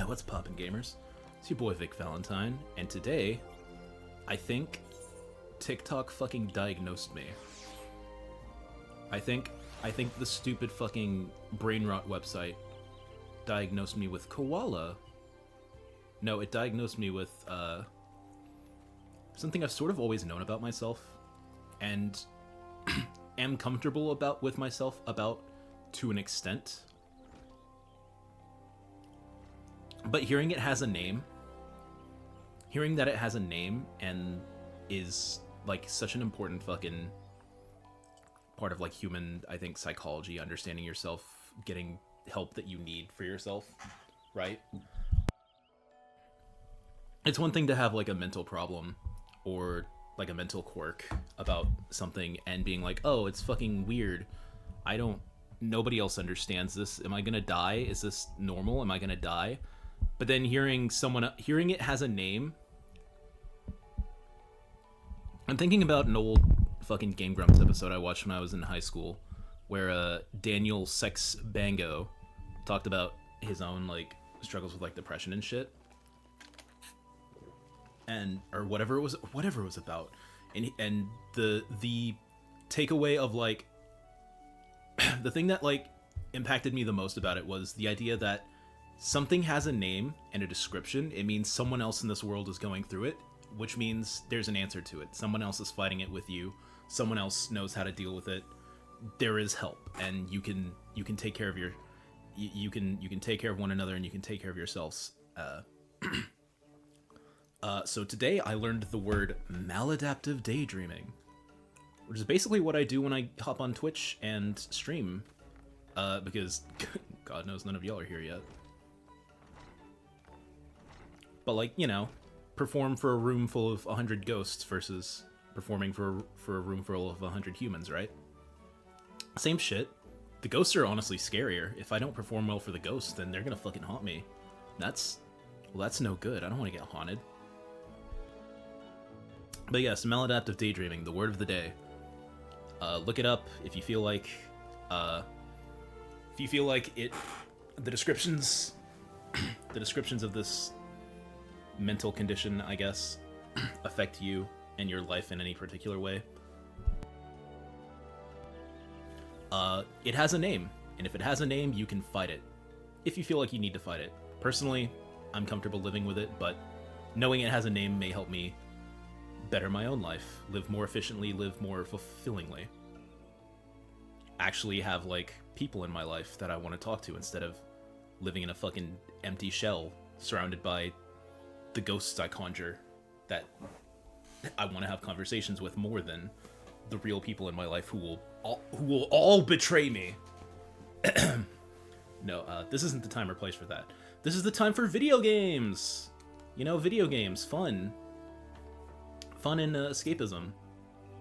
What's poppin', gamers? It's your boy Vic Valentine, and today, I think TikTok fucking diagnosed me. I think the stupid fucking brain rot website diagnosed me with koala. No, it diagnosed me with something I've sort of always known about myself, and am comfortable with myself about to an extent. But hearing it has a name, hearing that it has a name and is like such an important fucking part of like human, I think, psychology, understanding yourself, getting help that you need for yourself, right? It's one thing to have like a mental problem or like a mental quirk about something and being like, oh, it's fucking weird. Nobody else understands this. Am I gonna die? Is this normal? Am I gonna die? But then hearing it has a name. I'm thinking about an old fucking Game Grumps episode I watched when I was in high school, where Daniel Sex Bango talked about his own like struggles with like depression and shit, or whatever it was about, and the takeaway of like the thing that like impacted me the most about it was the idea that something has a name and a description. It means someone else in this world is going through it, which means there's an answer to it. Someone else is fighting it with you. Someone else knows how to deal with it. There is help, and you can take care of you can take care of one another, and you can take care of yourselves. So today I learned the word maladaptive daydreaming, which is basically what I do when I hop on Twitch and stream, because God knows none of y'all are here yet. But like, you know, perform for a room full of 100 ghosts versus performing for a room full of 100 humans, right? Same shit. The ghosts are honestly scarier. If I don't perform well for the ghosts, then they're gonna fucking haunt me. That's no good. I don't want to get haunted. But yes, maladaptive daydreaming, the word of the day. Look it up if you feel like it. The descriptions of this mental condition, I guess, affect you and your life in any particular way. It has a name, and if it has a name, you can fight it, if you feel like you need to fight it. Personally, I'm comfortable living with it, but knowing it has a name may help me better my own life, live more efficiently, live more fulfillingly. Actually have, like, people in my life that I want to talk to instead of living in a fucking empty shell surrounded by the ghosts I conjure that I want to have conversations with more than the real people in my life who will all betray me. No, this isn't the time or place for that. This is the time for video games. You know, video games, fun and escapism.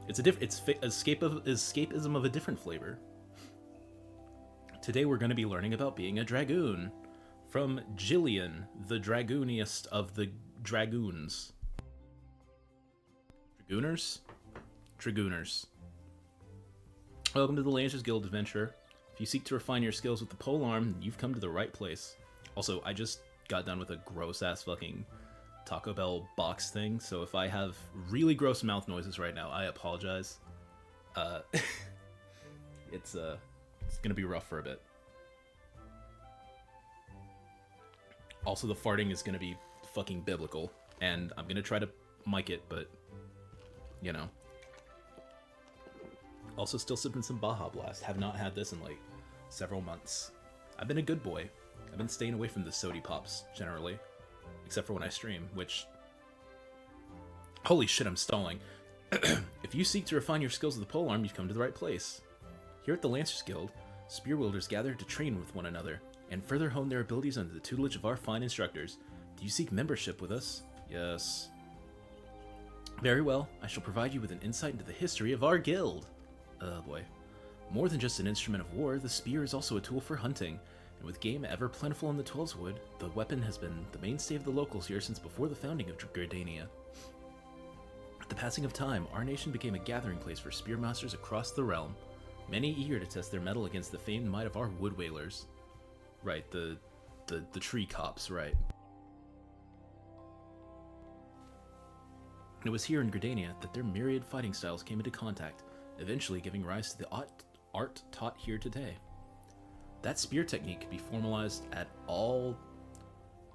It's escapism of a different flavor. Today we're going to be learning about being a dragoon. From Jillian, the dragooniest of the dragoons. Dragooners. Welcome to the Lancers Guild adventure. If you seek to refine your skills with the polearm, you've come to the right place. Also, I just got done with a gross-ass fucking Taco Bell box thing, so if I have really gross mouth noises right now, I apologize. It's gonna be rough for a bit. Also, the farting is gonna be fucking biblical, and I'm gonna try to mic it, but, you know. Also, still sipping some Baja Blast. Have not had this in, like, several months. I've been a good boy. I've been staying away from the sody pops, generally. Except for when I stream, which... Holy shit, I'm stalling. If you seek to refine your skills with the polearm, you've come to the right place. Here at the Lancers Guild, spear wielders gather to train with one another, and further hone their abilities under the tutelage of our fine instructors. Do you seek membership with us? Yes. Very well, I shall provide you with an insight into the history of our guild. Oh boy. More than just an instrument of war, the spear is also a tool for hunting, and with game ever plentiful in the Twelveswood, the weapon has been the mainstay of the locals here since before the founding of Gardania. With the passing of time, our nation became a gathering place for spearmasters across the realm, many eager to test their mettle against the famed might of our wood whalers. Right, the the tree cops, right? It was here in Gridania that their myriad fighting styles came into contact, eventually giving rise to the art taught here today. That spear technique could be formalized at all.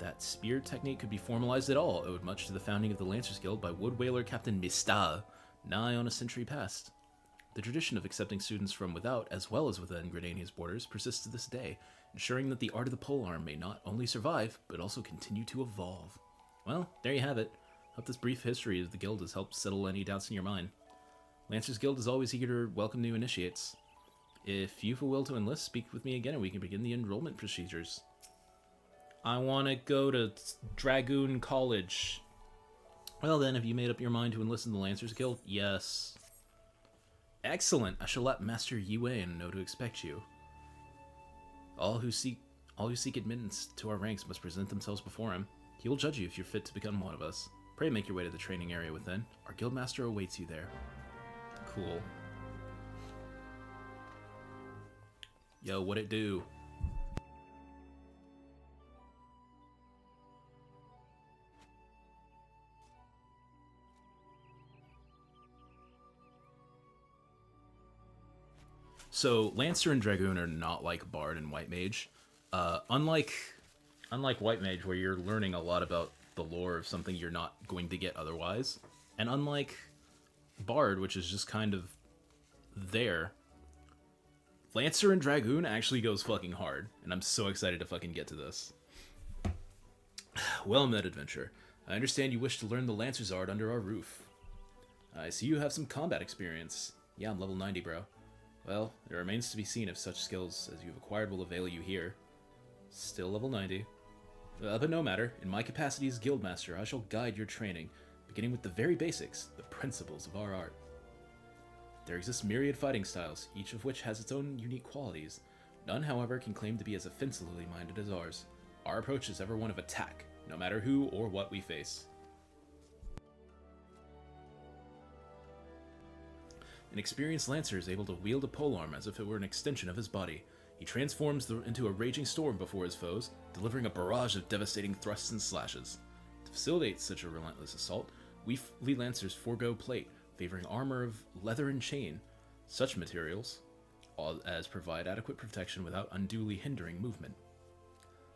Owed much to the founding of the Lancers Guild by wood whaler Captain Mistal, nigh on a century past. The tradition of accepting students from without as well as within Gridania's borders persists to this day, ensuring that the art of the polearm may not only survive, but also continue to evolve. Well, there you have it. Hope this brief history of the guild has helped settle any doubts in your mind. Lancers Guild is always eager to welcome new initiates. If you feel will to enlist, speak with me again and we can begin the enrollment procedures. I want to go to Dragoon College. Well then, have you made up your mind to enlist in the Lancers Guild? Yes. Excellent. I shall let Master Yuan know to expect you. All who seek admittance to our ranks must present themselves before him. He will judge you if you're fit to become one of us. Pray make your way to the training area within. Our guildmaster awaits you there. Cool. Yo, what it do? So, Lancer and Dragoon are not like Bard and White Mage. Unlike White Mage, where you're learning a lot about the lore of something you're not going to get otherwise, and unlike Bard, which is just kind of there, Lancer and Dragoon actually goes fucking hard, and I'm so excited to fucking get to this. Well met, adventure. I understand you wish to learn the Lancer's art under our roof. I see you have some combat experience. Yeah, I'm level 90, bro. Well, it remains to be seen if such skills as you've acquired will avail you here. Still level 90. But no matter, in my capacity as Guildmaster, I shall guide your training, beginning with the very basics, the principles of our art. There exist myriad fighting styles, each of which has its own unique qualities. None, however, can claim to be as offensively minded as ours. Our approach is ever one of attack, no matter who or what we face. An experienced Lancer is able to wield a polearm as if it were an extension of his body. He transforms into a raging storm before his foes, delivering a barrage of devastating thrusts and slashes. To facilitate such a relentless assault, we Lancers forego plate, favoring armor of leather and chain. Such materials as provide adequate protection without unduly hindering movement.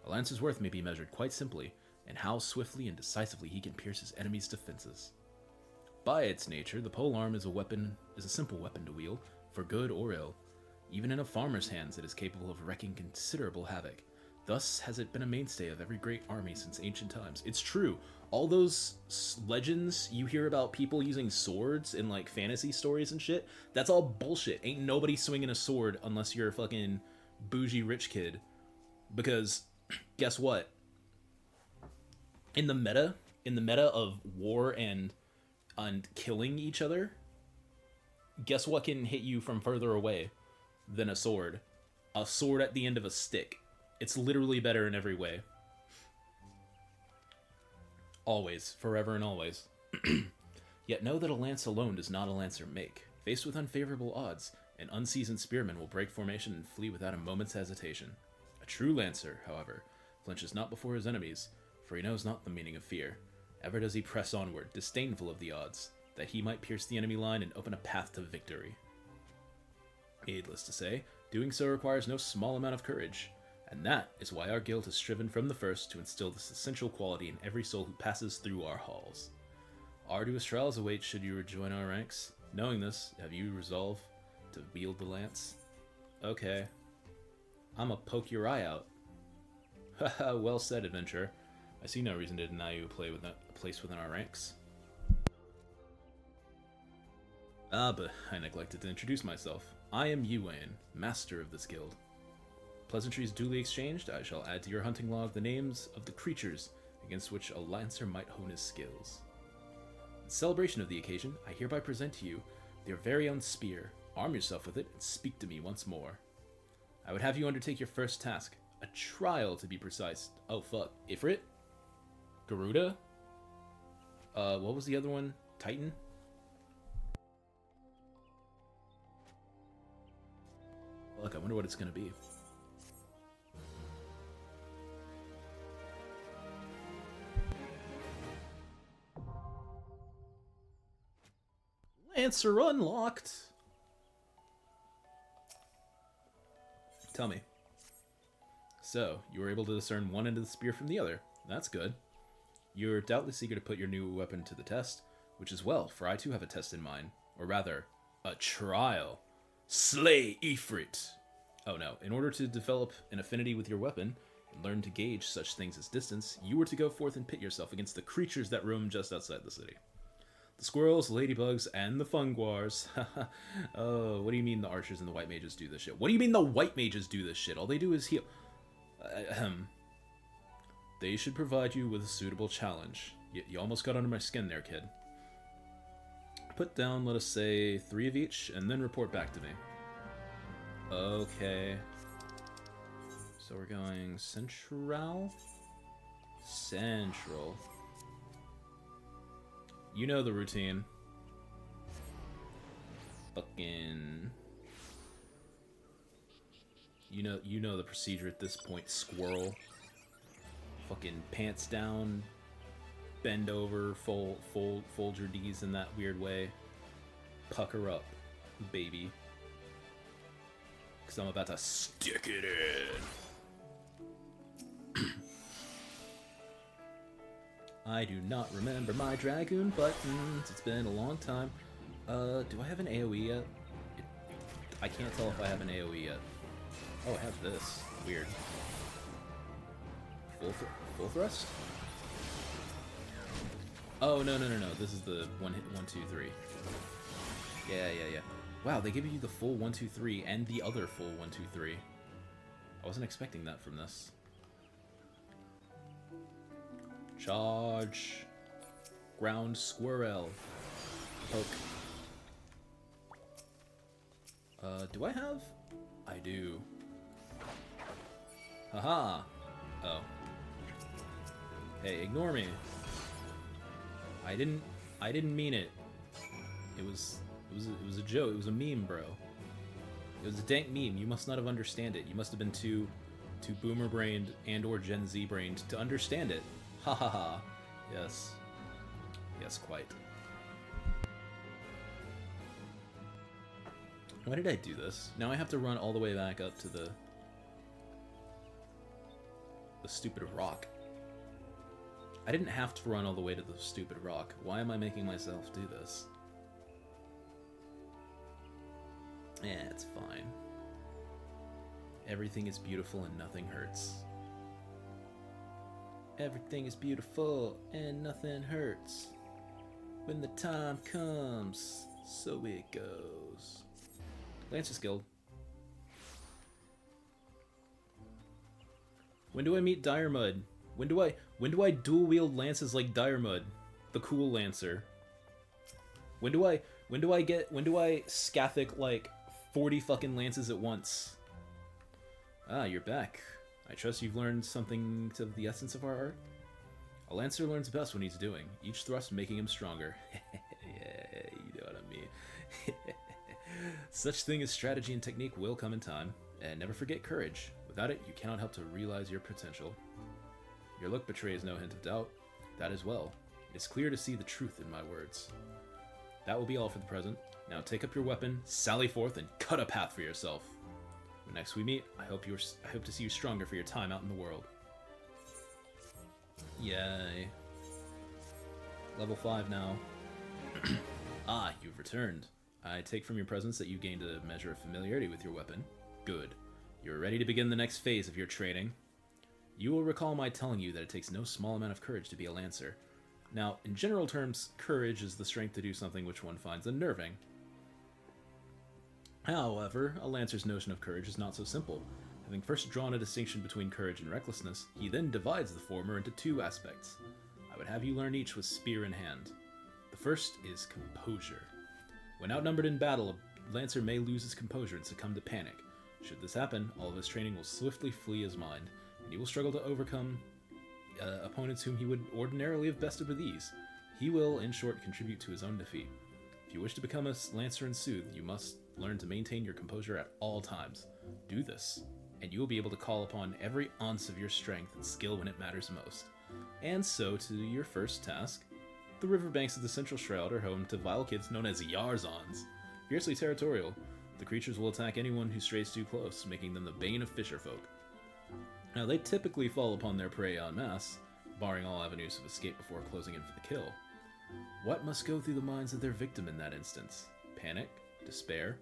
A Lancer's worth may be measured quite simply in how swiftly and decisively he can pierce his enemy's defenses. By its nature, the polearm is a simple weapon to wield, for good or ill. Even in a farmer's hands, it is capable of wreaking considerable havoc. Thus has it been a mainstay of every great army since ancient times. It's true. All those legends you hear about people using swords in like fantasy stories and shit, that's all bullshit. Ain't nobody swinging a sword unless you're a fucking bougie rich kid. Because guess what? In the meta of war and killing each other, guess what can hit you from further away than a sword? A sword at the end of a stick. It's literally better in every way. Always, forever and always. Yet know that a lance alone does not a lancer make. Faced with unfavorable odds, an unseasoned spearman will break formation and flee without a moment's hesitation. A true lancer, however, flinches not before his enemies, for he knows not the meaning of fear. Ever does he press onward, disdainful of the odds, that he might pierce the enemy line and open a path to victory. Needless to say, doing so requires no small amount of courage, and that is why our guild has striven from the first to instill this essential quality in every soul who passes through our halls. Arduous trials await should you rejoin our ranks. Knowing this, have you resolved to wield the lance? Okay. I'ma poke your eye out. Haha, well said, adventurer. I see no reason to deny you a place within our ranks. But I neglected to introduce myself. I am Yuan, master of this guild. Pleasantries duly exchanged, I shall add to your hunting log the names of the creatures against which a lancer might hone his skills. In celebration of the occasion, I hereby present to you your very own spear. Arm yourself with it and speak to me once more. I would have you undertake your first task, a trial to be precise. Oh fuck, Ifrit? Garuda? What was the other one? Titan? Look, I wonder what it's gonna be. Lancer unlocked! Tell me. So, you were able to discern one end of the spear from the other. That's good. You're doubtless eager to put your new weapon to the test, which is well, for I too have a test in mind. Or rather, a trial. Slay Ifrit! Oh no, in order to develop an affinity with your weapon, and learn to gauge such things as distance, you were to go forth and pit yourself against the creatures that roam just outside the city. The squirrels, ladybugs, and the funguars. Oh, what do you mean the archers and the white mages do this shit? What do you mean the white mages do this shit? All they do is heal. They should provide you with a suitable challenge. You almost got under my skin there, kid. Put down, let us say, 3 of each, and then report back to me. Okay. So we're going Central? Central. You know the routine. Fucking... You know the procedure at this point, squirrel. Fucking pants down, bend over, fold your D's in that weird way. Pucker up, baby. Because I'm about to stick it in. I do not remember my Dragoon buttons. It's been a long time. Do I have an AoE yet? I can't tell if I have an AoE yet. Oh, I have this. Weird. Full thrust? Oh, no. This is the 1 hit 1 2 3. Yeah. Wow, they give you the full 1 2 3 and the other full 1 2 3. I wasn't expecting that from this. Charge. Ground squirrel. Poke. Do I have? I do. Haha. Oh. Hey, ignore me. I didn't mean it. It was a joke. It was a meme, bro. It was a dank meme. You must not have understand it. You must have been too boomer brained and or Gen Z brained to understand it. Ha ha ha. Yes. Yes, quite. Why did I do this? Now I have to run all the way back up to the stupid rock. I didn't have to run all the way to the stupid rock. Why am I making myself do this? Yeah, it's fine. Everything is beautiful and nothing hurts. Everything is beautiful and nothing hurts. When the time comes, so it goes. Lancer's Guild. When do I meet Diremud? When do I dual wield lances like Diremud, the cool lancer? When do I scathic like 40 fucking lances at once? Ah, you're back. I trust you've learned something to the essence of our art. A lancer learns best when he's doing, each thrust making him stronger. Yeah, you know what I mean. Such thing as strategy and technique will come in time, and never forget courage. Without it, you cannot help to realize your potential. Your look betrays no hint of doubt. That as well. It is clear to see the truth in my words. That will be all for the present. Now take up your weapon, sally forth, and cut a path for yourself. When next we meet, I hope to see you stronger for your time out in the world. Yay. Level 5 now. Ah, you've returned. I take from your presence that you gained a measure of familiarity with your weapon. Good. You're ready to begin the next phase of your training. You will recall my telling you that it takes no small amount of courage to be a lancer. Now, in general terms, courage is the strength to do something which one finds unnerving. However, a lancer's notion of courage is not so simple. Having first drawn a distinction between courage and recklessness, he then divides the former into 2 aspects. I would have you learn each with spear in hand. The first is composure. When outnumbered in battle, a lancer may lose his composure and succumb to panic. Should this happen, all of his training will swiftly flee his mind, and he will struggle to overcome opponents whom he would ordinarily have bested with ease. He will, in short, contribute to his own defeat. If you wish to become a lancer in Sooth, you must learn to maintain your composure at all times. Do this, and you will be able to call upon every ounce of your strength and skill when it matters most. And so to your first task, The riverbanks of the Central Shroud are home to vile kids known as Yarzons. Fiercely territorial, the creatures will attack anyone who strays too close, making them the bane of fisherfolk. Now, they typically fall upon their prey en masse, barring all avenues of escape before closing in for the kill. What must go through the minds of their victim in that instance? Panic? Despair?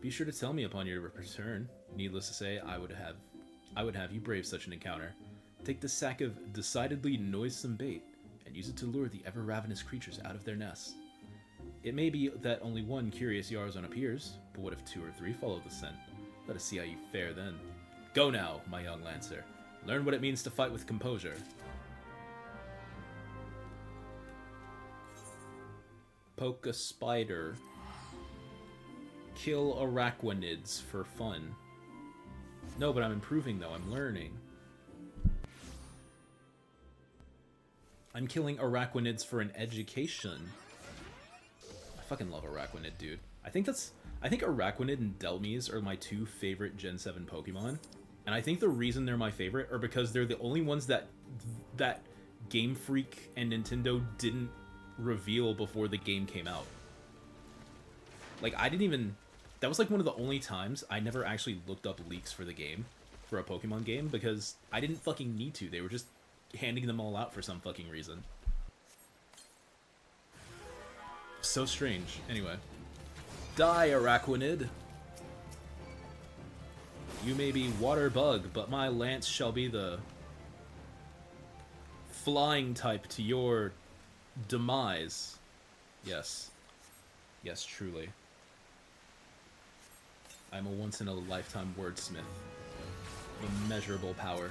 Be sure to tell me upon your return. Needless to say, I would have you brave such an encounter. Take the sack of decidedly noisome bait, and use it to lure the ever-ravenous creatures out of their nests. It may be that only one curious Yarzon appears, but what if 2 or 3 follow the scent? Let us see how you fare then. Go now, my young Lancer. Learn what it means to fight with composure. Poke a spider. Kill arachnids for fun. No, but I'm improving though, I'm learning. I'm killing arachnids for an education. I fucking love arachnid, dude. I think arachnid and Delmies are my 2 favorite Gen 7 Pokemon. And I think the reason they're my favorite are because they're the only ones that Game Freak and Nintendo didn't reveal before the game came out. Like, that was like one of the only times I never actually looked up leaks for the game, for a Pokemon game, because I didn't fucking need to. They were just handing them all out for some fucking reason. So strange. Anyway. Die, arachnid! You may be water bug, but my lance shall be the flying type to your demise. Yes. Yes, truly. I'm a once-in-a-lifetime wordsmith. Of immeasurable power.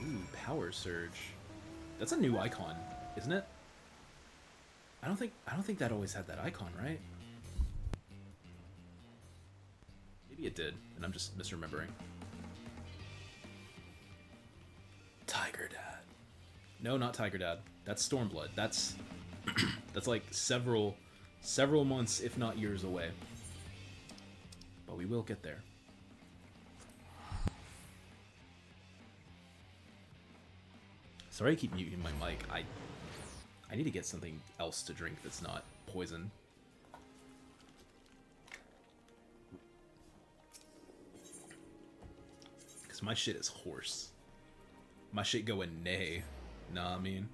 Ooh, Power Surge. That's a new icon, isn't it? I don't think that always had that icon, right? Maybe it did, and I'm just misremembering. Tiger Dad. No, not Tiger Dad. That's Stormblood. That's that's like several months, if not years away. But we will get there. Sorry I keep muting my mic. I need to get something else to drink that's not poison. Because my shit is hoarse. My shit going nay. Nah, I mean.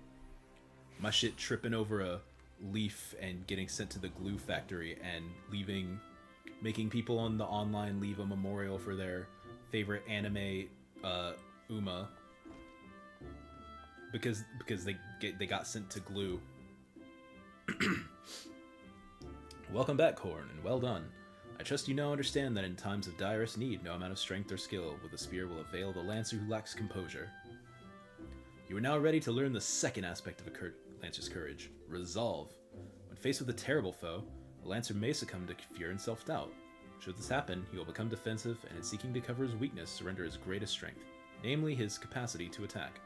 My shit tripping over a leaf and getting sent to the glue factory and making people on the online leave a memorial for their favorite anime, Uma. Because they got sent to glue. Welcome back, Korn, and well done. I trust you now understand that in times of direst need, no amount of strength or skill with a spear will avail the Lancer who lacks composure. You are now ready to learn the second aspect of a Lancer's courage, resolve. When faced with a terrible foe, a Lancer may succumb to fear and self-doubt. Should this happen, he will become defensive and in seeking to cover his weakness surrender his greatest strength, namely his capacity to attack.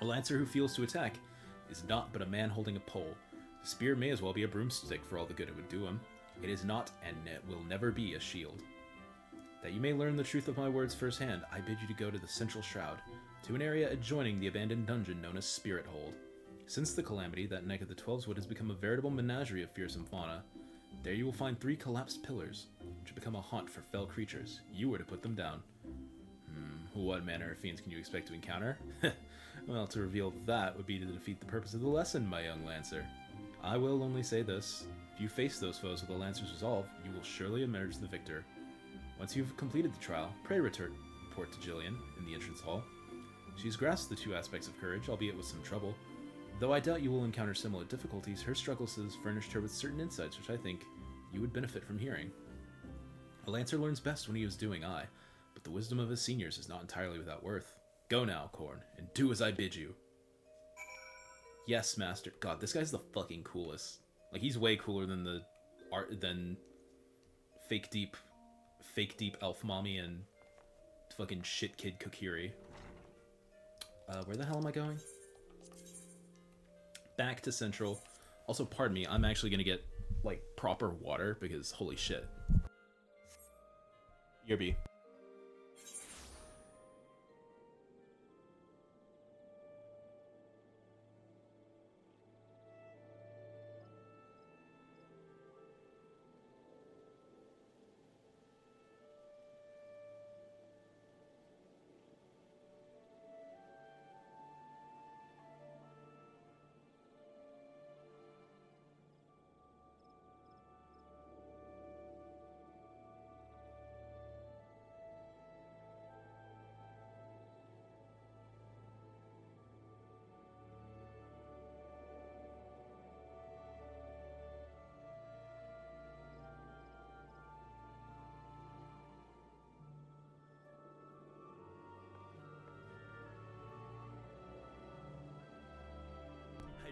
A Lancer who feels to attack is not but a man holding a pole. The spear may as well be a broomstick for all the good it would do him. It is not and it will never be a shield. That you may learn the truth of my words firsthand, I bid you to go to the Central Shroud, to an area adjoining the abandoned dungeon known as Spirit Hold. Since the calamity, that Night of the Twelveswood has become a veritable menagerie of fearsome fauna. There you will find 3 collapsed pillars, which have become a haunt for fell creatures. You were to put them down. What manner of fiends can you expect to encounter? Well, to reveal that would be to defeat the purpose of the lesson, my young Lancer. I will only say this. If you face those foes with a Lancer's resolve, you will surely emerge the victor. Once you've completed the trial, pray report to Jillian in the entrance hall. She's grasped the 2 aspects of courage, albeit with some trouble. Though I doubt you will encounter similar difficulties, her struggles has furnished her with certain insights which I think you would benefit from hearing. A Lancer learns best when he is doing I, but the wisdom of his seniors is not entirely without worth. Go now, Korn, and do as I bid you. Yes, Master. God, this guy's the fucking coolest. Like, he's way cooler than the fake deep elf mommy and fucking shit kid Kokiri. Where the hell am I going? Back to Central. Also, pardon me, I'm actually gonna get, like, proper water because holy shit. Yerby.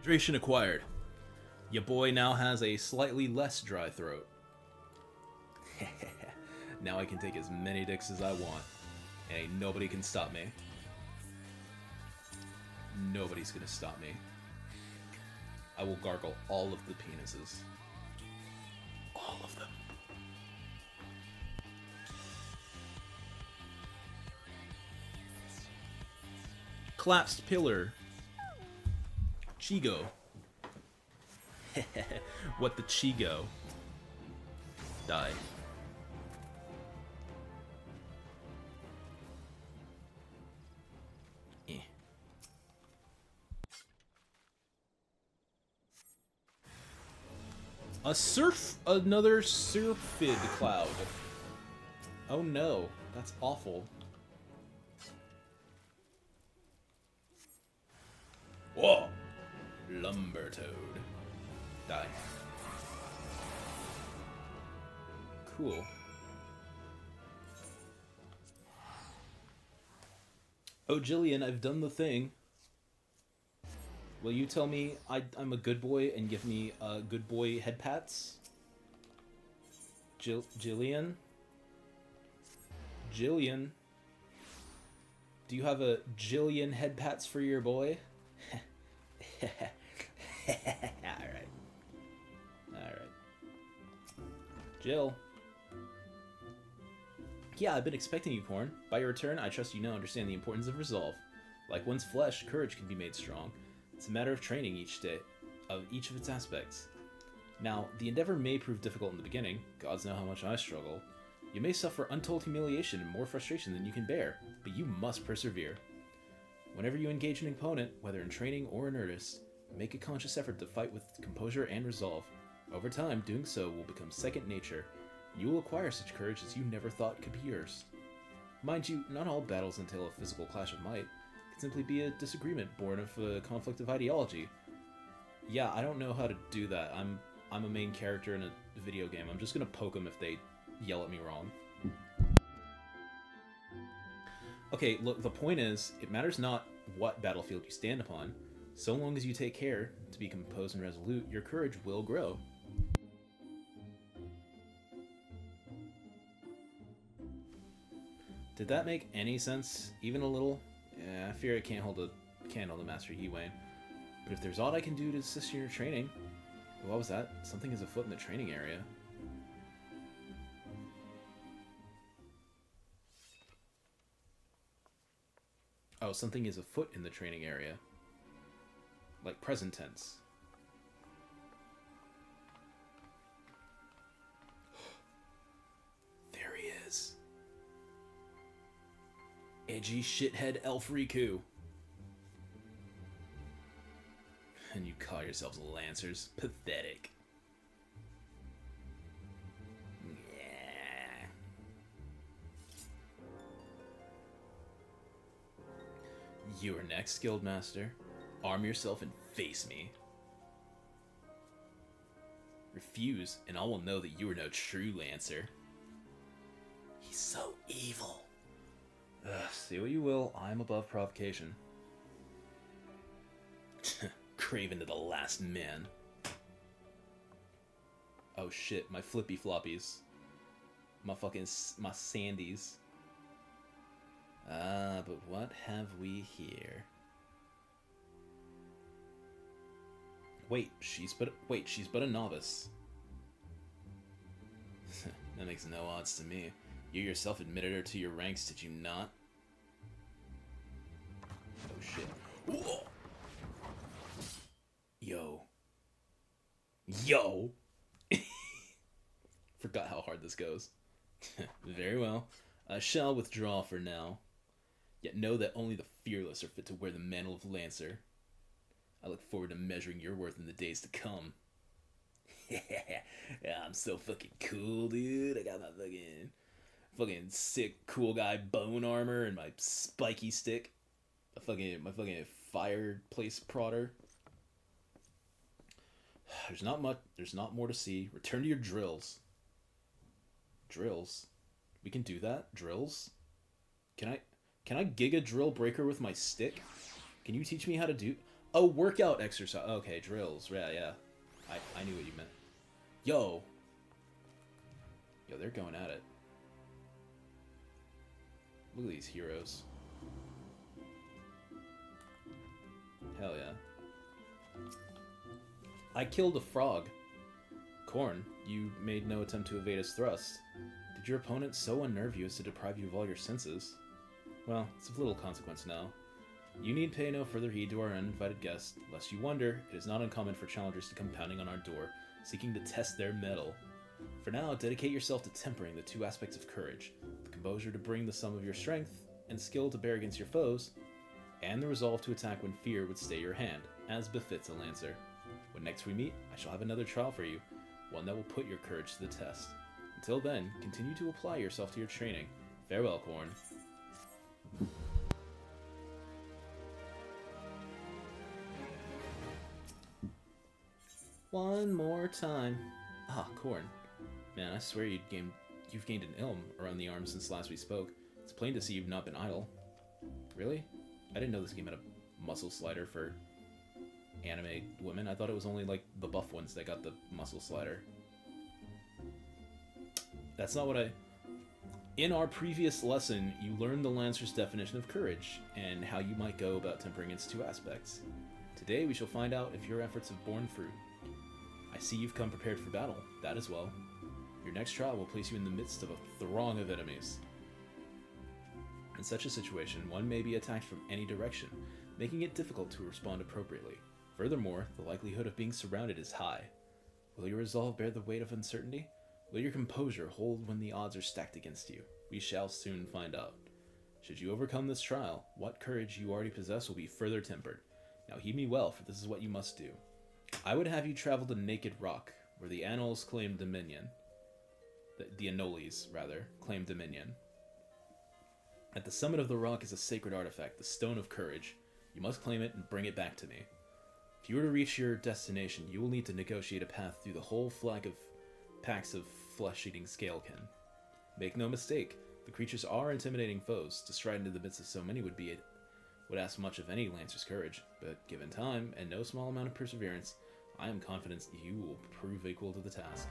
Hydration acquired. Your boy now has a slightly less dry throat. Now I can take as many dicks as I want, and ain't nobody can stop me. Nobody's gonna stop me. I will gargle all of the penises. All of them. Collapsed pillar. Chigo. What the Chigo? Die. Another surfid cloud. Oh no, that's awful. Whoa! Lumber toad. Die. Cool. Oh, Jillian, I've done the thing. Will you tell me I'm a good boy and give me good boy head pats? Jillian? Jillian? Do you have a Jillian head pats for your boy? Alright. Alright. Jill. Yeah, I've been expecting you, Corn. By your return, I trust you now understand the importance of resolve. Like one's flesh, courage can be made strong. It's a matter of training each day, of each of its aspects. Now, the endeavor may prove difficult in the beginning. Gods know how much I struggle. You may suffer untold humiliation and more frustration than you can bear, but you must persevere. Whenever you engage an opponent, whether in training or in earnest, make a conscious effort to fight with composure and resolve. Over time, doing so will become second nature. You will acquire such courage as you never thought could be yours. Mind you, not all battles entail a physical clash of might. It can simply be a disagreement born of a conflict of ideology. Yeah, I don't know how to do that. I'm a main character in a video game. I'm just gonna poke them if they yell at me wrong. Okay, look, the point is, it matters not what battlefield you stand upon. So long as you take care to be composed and resolute, your courage will grow. Did that make any sense? Even a little? Yeah, I fear I can't hold a candle to Master Yiwain. But if there's aught I can do to assist in your training... What was that? Something is afoot in the training area. Oh, something is afoot in the training area. Like present tense. There he is. Edgy shithead Elf Riku. And you call yourselves Lancers. Pathetic. Yeah. You are next, Guildmaster. Arm yourself and face me. Refuse, and all will know that you are no true Lancer. He's so evil. Ugh, say what you will, I'm above provocation. Craven to the last man. Oh shit, my flippy floppies. My sandies. But what have we here? Wait, she's but a novice. That makes no odds to me. You yourself admitted her to your ranks, did you not? Oh shit. Whoa. Yo! Forgot how hard this goes. Very well. I shall withdraw for now. Yet know that only the fearless are fit to wear the mantle of Lancer. I look forward to measuring your worth in the days to come. Yeah, I'm so fucking cool, dude. I got my fucking sick cool guy bone armor and my spiky stick. My fucking fireplace prodder. There's not much. There's not more to see. Return to your drills. Drills? We can do that? Drills? Can I Giga Drill Breaker with my stick? Can you teach me how to do... Oh, workout exercise. Okay, drills. Yeah, yeah. I knew what you meant. Yo. Yo, they're going at it. Look at these heroes. Hell yeah. I killed a frog. Corn, you made no attempt to evade his thrust. Did your opponent so unnerve you as to deprive you of all your senses? Well, it's of little consequence now. You need pay no further heed to our uninvited guest, lest you wonder, it is not uncommon for challengers to come pounding on our door, seeking to test their mettle. For now, dedicate yourself to tempering the two aspects of courage, the composure to bring the sum of your strength, and skill to bear against your foes, and the resolve to attack when fear would stay your hand, as befits a lancer. When next we meet, I shall have another trial for you, one that will put your courage to the test. Until then, continue to apply yourself to your training. Farewell, Corn. One more time. Ah, Corn. Man, I swear you've gained an ilm around the arm since last we spoke. It's plain to see you've not been idle. Really? I didn't know this game had a muscle slider for anime women. I thought it was only like the buff ones that got the muscle slider. That's not what I... In our previous lesson, you learned the Lancer's definition of courage, and how you might go about tempering its two aspects. Today we shall find out if your efforts have borne fruit. I see you've come prepared for battle, that as well. Your next trial will place you in the midst of a throng of enemies. In such a situation, one may be attacked from any direction, making it difficult to respond appropriately. Furthermore, the likelihood of being surrounded is high. Will your resolve bear the weight of uncertainty? Will your composure hold when the odds are stacked against you? We shall soon find out. Should you overcome this trial, what courage you already possess will be further tempered. Now heed me well, for this is what you must do. I would have you travel to Naked Rock, where the Anoles claim dominion. The Anoles, rather, claim dominion. At the summit of the rock is a sacred artifact, the Stone of Courage. You must claim it and bring it back to me. If you were to reach your destination, you will need to negotiate a path through the whole flag of packs of flesh-eating scalekin. Make no mistake, the creatures are intimidating foes. To stride into the midst of so many would ask much of any Lancer's courage, but given time and no small amount of perseverance, I am confident you will prove equal to the task.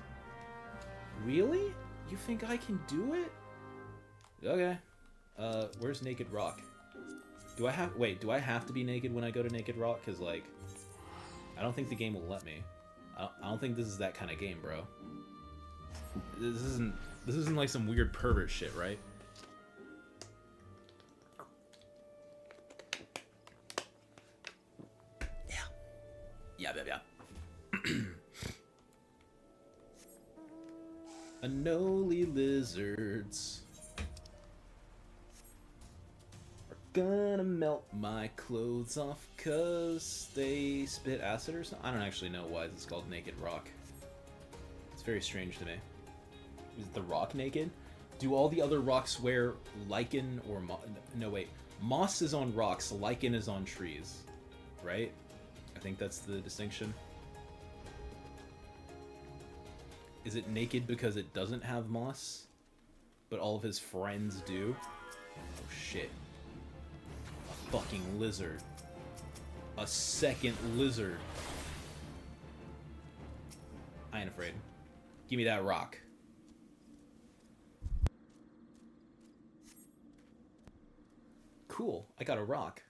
Really? You think I can do it? Okay. Where's Naked Rock? Do I have to be naked when I go to Naked Rock? Because, like, I don't think the game will let me. I don't think this is that kind of game, bro. This isn't like some weird pervert shit, right? Yeah. Anole lizards are gonna melt my clothes off cause they spit acid or something. I don't actually know why it's called Naked Rock. It's very strange to me. Is the rock naked? Do all the other rocks wear lichen or no wait, moss is on rocks, lichen is on trees, right? I think that's the distinction. Is it naked because it doesn't have moss, but all of his friends do? Oh shit. A fucking lizard. A second lizard. I ain't afraid. Give me that rock. Cool, I got a rock.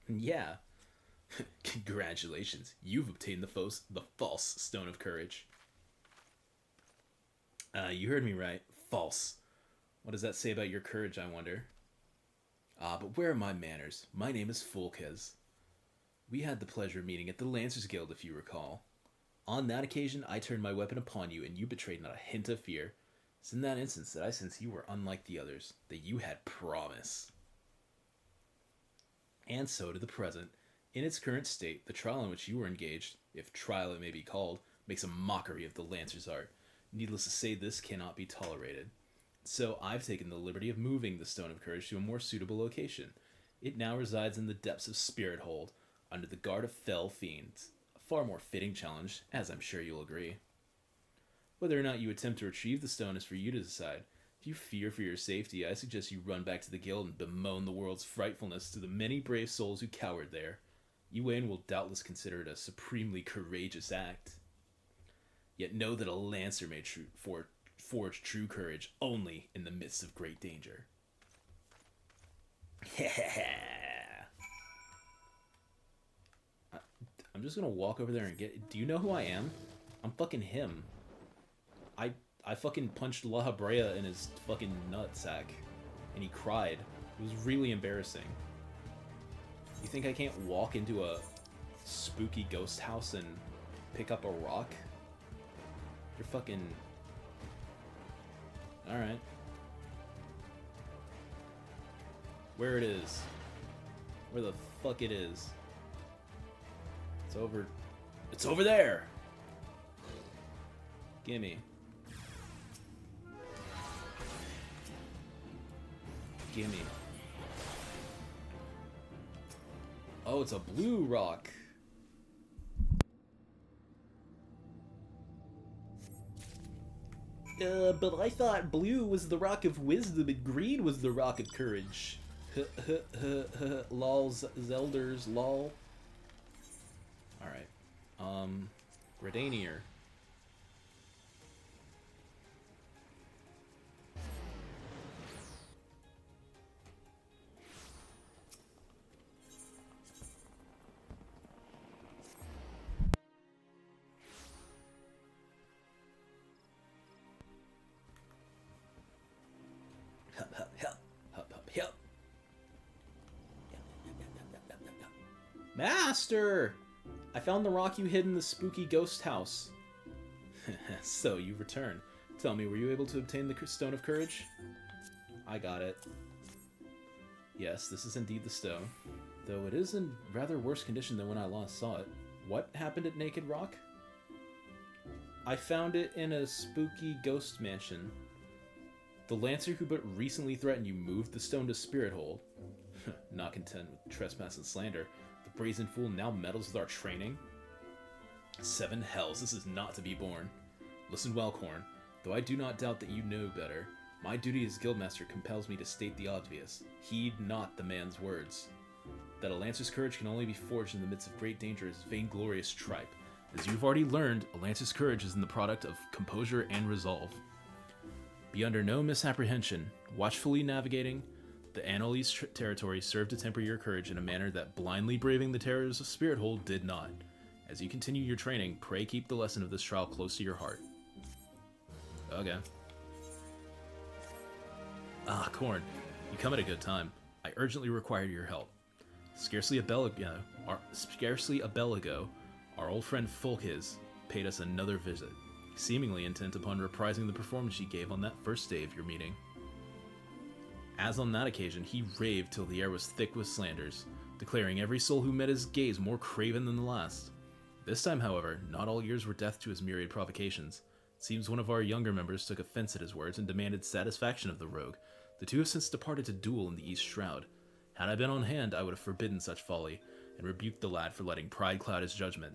Yeah. Congratulations, you've obtained the false Stone of Courage. You heard me right. False. What does that say about your courage, I wonder? But where are my manners? My name is Fulkes. We had the pleasure of meeting at the Lancers Guild, if you recall. On that occasion, I turned my weapon upon you, and you betrayed not a hint of fear. It's in that instance that I sense you were unlike the others, that you had promise. And so to the present. In its current state, the trial in which you were engaged, if trial it may be called, makes a mockery of the Lancer's art. Needless to say, this cannot be tolerated. So I've taken the liberty of moving the Stone of Courage to a more suitable location. It now resides in the depths of Spirit Hold, under the guard of fell fiends. A far more fitting challenge, as I'm sure you'll agree. Whether or not you attempt to retrieve the stone is for you to decide. If you fear for your safety, I suggest you run back to the guild and bemoan the world's frightfulness to the many brave souls who cowered there. Yuan will doubtless consider it a supremely courageous act. Yet know that a lancer may forge true courage only in the midst of great danger. I'm just gonna walk over there and get... Do you know who I am? I'm fucking him. I fucking punched La Habrea in his fucking nutsack. And he cried. It was really embarrassing. You think I can't walk into a spooky ghost house and pick up a rock? You're fucking... Alright. Where it is. Where the fuck it is. It's over... It's over there! Gimme. Gimme. Oh, it's a blue rock. But I thought blue was the rock of wisdom and green was the rock of courage. Lols, Zelders, lol. Alright. Redanier. Master! I found the rock you hid in the spooky ghost house. So, you return. Tell me, were you able to obtain the Stone of Courage? I got it. Yes, this is indeed the stone. Though it is in rather worse condition than when I last saw it. What happened at Naked Rock? I found it in a spooky ghost mansion. The Lancer who but recently threatened you moved the stone to Spirit Hold. Not content with trespass and slander, the brazen fool now meddles with our training? 7 hells, this is not to be borne. Listen well, Korn. Though I do not doubt that you know better, my duty as Guildmaster compels me to state the obvious. Heed not the man's words. That a Lancer's courage can only be forged in the midst of great danger is vainglorious tripe. As you've already learned, a Lancer's courage is in the product of composure and resolve. Be under no misapprehension. Watchfully navigating the Annalise territory served to temper your courage in a manner that blindly braving the terrors of Spirit Hold did not. As you continue your training, pray keep the lesson of this trial close to your heart. Okay. Ah, Korn, you come at a good time. I urgently require your help. Scarcely a bell ago, our old friend Folkhiz paid us another visit, seemingly intent upon reprising the performance you gave on that first day of your meeting. As on that occasion, he raved till the air was thick with slanders, declaring every soul who met his gaze more craven than the last. This time, however, not all ears were deaf to his myriad provocations. It seems one of our younger members took offense at his words and demanded satisfaction of the rogue. The two have since departed to duel in the East Shroud. Had I been on hand, I would have forbidden such folly, and rebuked the lad for letting pride cloud his judgment.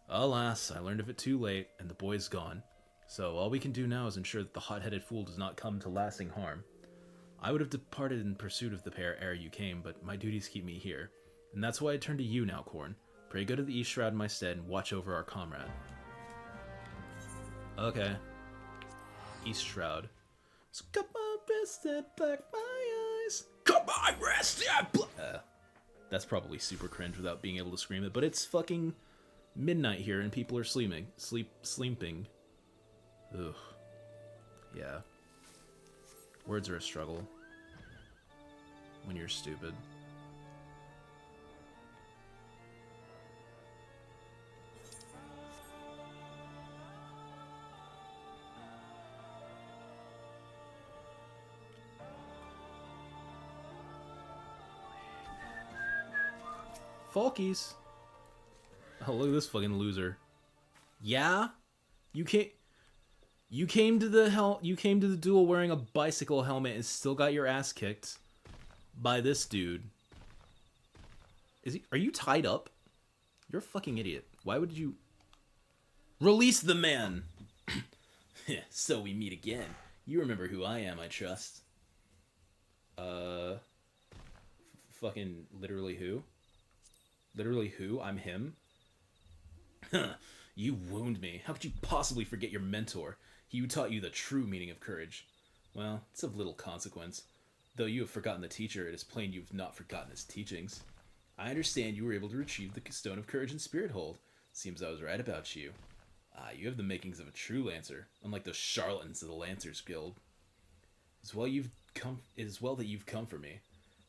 Alas, I learned of it too late, and the boy's gone. So all we can do now is ensure that the hot-headed fool does not come to lasting harm. I would have departed in pursuit of the pair ere you came, but my duties keep me here. And that's why I turn to you now, Korn. Pray go to the East Shroud in my stead and watch over our comrade. Okay. East Shroud. So cut my wrist and black my eyes. Cut my wrist and black... that's probably super cringe without being able to scream it, but it's fucking midnight here and people are sleeping. Ugh. Yeah. Words are a struggle. When you're stupid. Falkies. Oh, look at this fucking loser. Yeah? You came to the duel wearing a bicycle helmet and still got your ass kicked by this dude. Are you tied up? You're a fucking idiot. Why would you release the man? So we meet again. You remember who I am, I trust. Fucking literally who? Literally who? I'm him? You wound me. How could you possibly forget your mentor? He who taught you the true meaning of courage. Well, it's of little consequence. Though you have forgotten the teacher, it is plain you have not forgotten his teachings. I understand you were able to retrieve the Stone of Courage and Spirit Hold. Seems I was right about you. Ah, you have the makings of a true Lancer, unlike those charlatans of the Lancers Guild. It is well that you've come for me,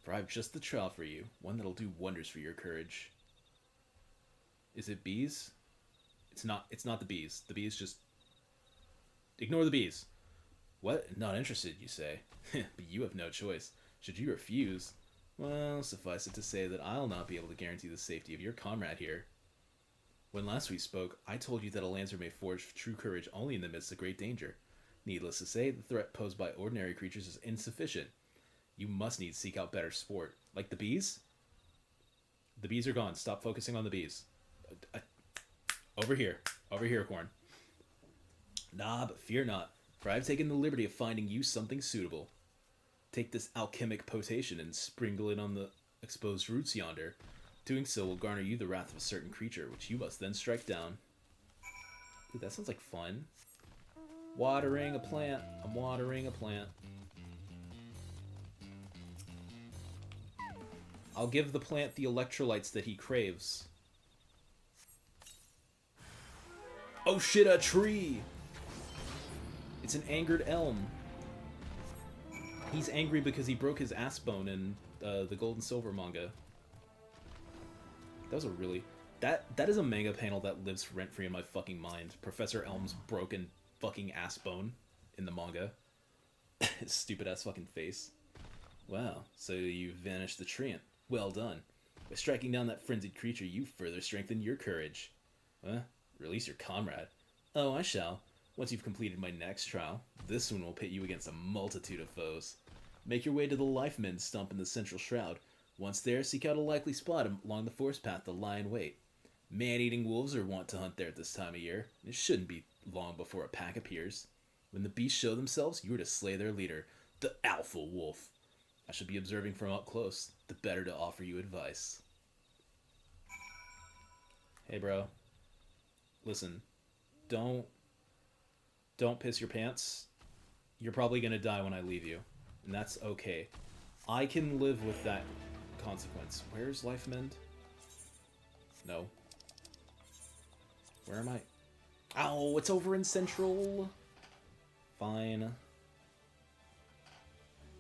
for I have just the trial for you, one that'll do wonders for your courage. Is it bees? It's not the bees. The bees just... Ignore the bees. What? Not interested, you say? But you have no choice. Should you refuse, well, suffice it to say that I'll not be able to guarantee the safety of your comrade here. When last we spoke, I told you that a Lancer may forge true courage only in the midst of great danger. Needless to say, the threat posed by ordinary creatures is insufficient. You must needs seek out better sport. Like the bees? The bees are gone. Stop focusing on the bees. Over here. Over here, Corn. Nah, but fear not, for I've taken the liberty of finding you something suitable. Take this alchemic potation and sprinkle it on the exposed roots yonder. Doing so will garner you the wrath of a certain creature, which you must then strike down. Dude, that sounds like fun. Watering a plant. I'm watering a plant. I'll give the plant the electrolytes that he craves. Oh shit, a tree! It's an angered elm. He's angry because he broke his ass bone in the Gold and Silver manga. That was a really... That is a manga panel that lives rent-free in my fucking mind. Professor Elm's broken fucking ass bone in the manga. His stupid-ass fucking face. Wow, so you vanished the treant. Well done. By striking down that frenzied creature, you further strengthened your courage. Huh? Release your comrade. Oh, I shall. Once you've completed my next trial, this one will pit you against a multitude of foes. Make your way to the Life Men's stump in the central shroud. Once there, seek out a likely spot along the forest path to lie in wait. Man-eating wolves are wont to hunt there at this time of year. It shouldn't be long before a pack appears. When the beasts show themselves, you are to slay their leader, the Alpha Wolf. I shall be observing from up close, the better to offer you advice. Hey, bro. Listen, don't piss your pants. You're probably gonna die when I leave you, and that's okay. I can live with that consequence. Where's Life Mend? No. Where am I? Ow, it's over in Central. Fine.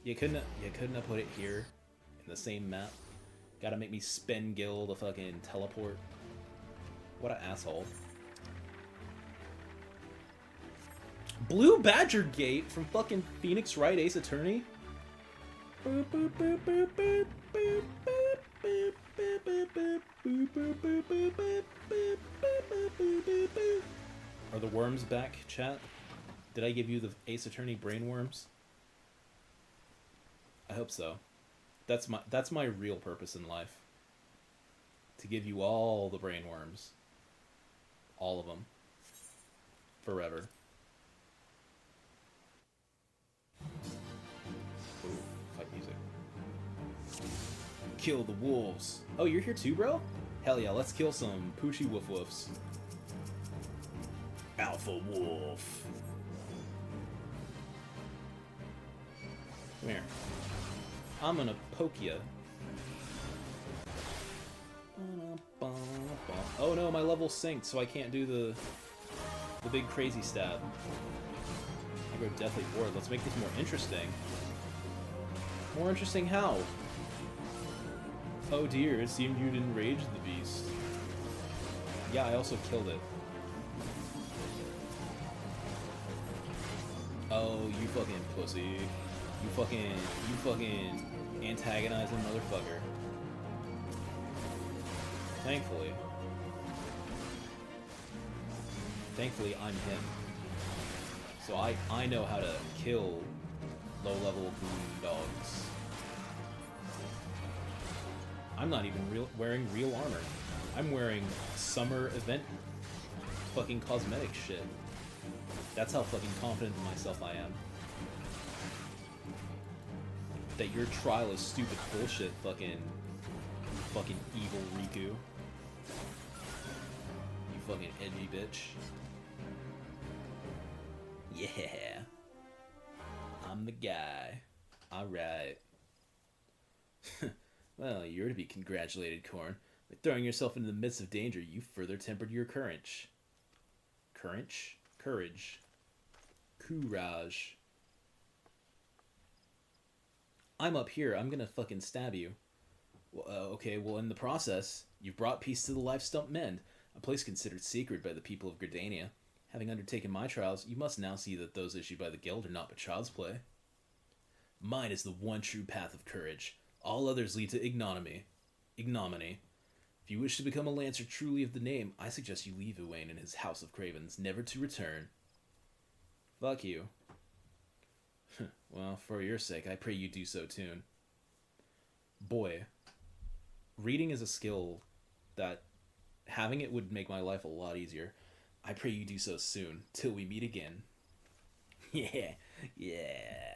You couldn't have put it here in the same map. Gotta make me spin Gil to fucking teleport. What an asshole. Blue Badger Gate from fucking Phoenix Wright Ace Attorney? Are the worms back, chat? Did I give you the Ace Attorney brain worms? I hope so. That's my real purpose in life. To give you all the brain worms. All of them. Forever. Ooh, fight music. Kill the wolves. Oh, you're here too, bro? Hell yeah, let's kill some Poochie Woof Woofs. Alpha Wolf. Come here. I'm gonna poke ya. Oh no, my level synced, so I can't do the big crazy stab. I go deathly bored. Let's make this more interesting. More interesting how? Oh dear, it seemed you'd enraged the beast. Yeah, I also killed it. Oh, you fucking pussy. You fucking antagonizing motherfucker. Thankfully, I'm him. So I know how to kill low-level boondogs. I'm not even wearing real armor. I'm wearing summer event fucking cosmetic shit. That's how fucking confident in myself I am. That your trial is stupid bullshit, fucking evil Riku. fucking edgy bitch. Yeah. I'm the guy. Alright. Well, you're to be congratulated, Korn. By throwing yourself into the midst of danger, you further tempered your courage. Courage? Courage. Courage. I'm up here. I'm gonna fucking stab you. Well, okay, well, in the process, you've brought peace to the Life Stump Mend, a place considered sacred by the people of Gridania. Having undertaken my trials, you must now see that those issued by the guild are not but child's play. Mine is the one true path of courage. All others lead to ignominy. If you wish to become a Lancer truly of the name, I suggest you leave Owain in his House of Cravens, never to return. Fuck you. Well, for your sake, I pray you do so too. Boy, reading is a skill that having it would make my life a lot easier. I pray you do so soon, till we meet again. Yeah, yeah.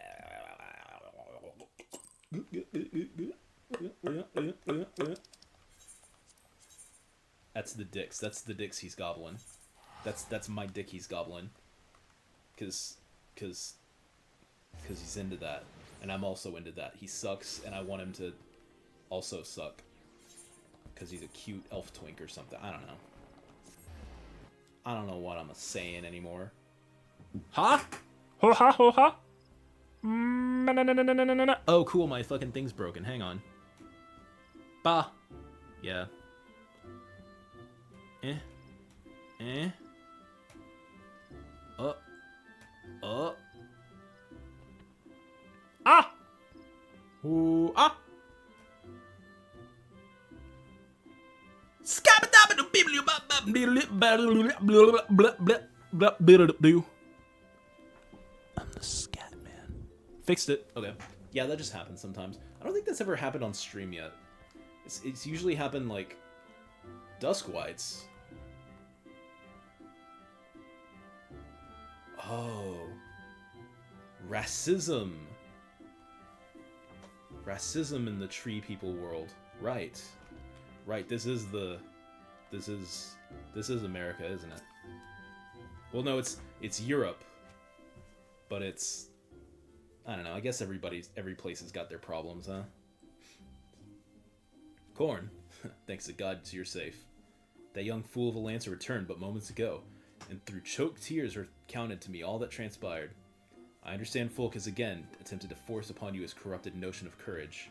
That's the dicks. That's the dicks he's gobbling. That's my dick he's gobbling. Cause he's into that, and I'm also into that. He sucks, and I want him to also suck. Cause he's a cute elf twink or something. I don't know. I don't know what I'm saying anymore. Huh? Ho ha ho ha. Oh, cool, my fucking thing's broken. Hang on. Bah. Yeah. Ah! Ooh, ah! I'm the scat man. Fixed it. Okay. Yeah, that just happens sometimes. I don't think that's ever happened on stream yet. It's usually happened like Duskwights. Oh. Racism. Racism in the tree people world. Right. Right, this is America, isn't it? Well, no, it's Europe. But it's, I don't know, I guess every place has got their problems, huh? Korn, thanks to God you're safe. That young fool of a Lancer returned but moments ago, and through choked tears recounted to me all that transpired. I understand Fulk has again attempted to force upon you his corrupted notion of courage.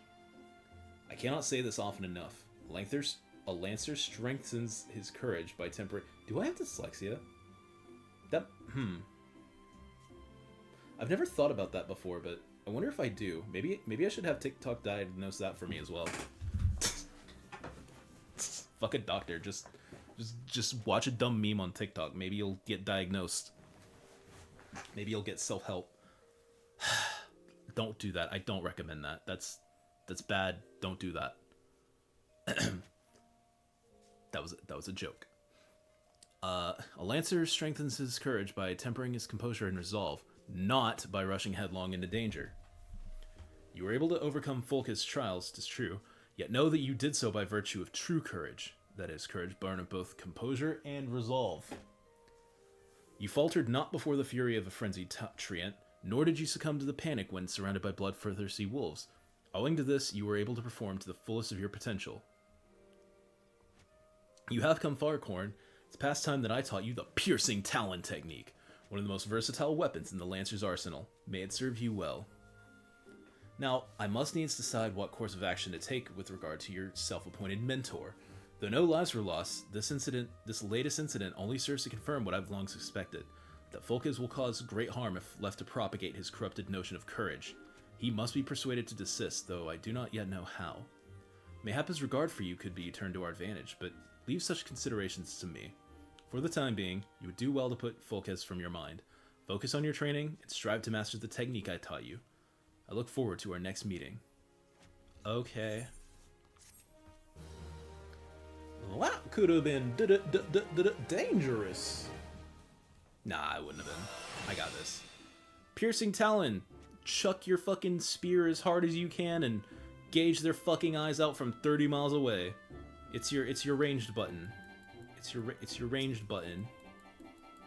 I cannot say this often enough. A Lancer strengthens his courage by tempering... Do I have dyslexia? I've never thought about that before, but I wonder if I do. Maybe I should have TikTok diagnose that for me as well. Fuck a doctor. Just watch a dumb meme on TikTok. Maybe you'll get diagnosed. Maybe you'll get self-help. Don't do that. I don't recommend that. That's bad. Don't do that. That was a joke. A Lancer strengthens his courage by tempering his composure and resolve, not by rushing headlong into danger. You were able to overcome Fulka's trials, 'tis true, yet know that you did so by virtue of true courage, that is, courage born of both composure and resolve. You faltered not before the fury of a frenzied treant, nor did you succumb to the panic when surrounded by bloodthirsty wolves. Owing to this, you were able to perform to the fullest of your potential. You have come far, Korn. It's past time that I taught you the piercing talon technique, one of the most versatile weapons in the Lancer's arsenal. May it serve you well. Now, I must needs decide what course of action to take with regard to your self-appointed mentor. Though no lives were lost, this latest incident only serves to confirm what I've long suspected, that Fulkes will cause great harm if left to propagate his corrupted notion of courage. He must be persuaded to desist, though I do not yet know how. Mayhap his regard for you could be turned to our advantage, but leave such considerations to me. For the time being, you would do well to put Fulkes from your mind. Focus on your training, and strive to master the technique I taught you. I look forward to our next meeting. Okay. Well, that could have been dangerous. Nah, I wouldn't have been. I got this. Piercing Talon. Chuck your fucking spear as hard as you can and gauge their fucking eyes out from 30 miles away. It's your ranged button. It's your ranged button.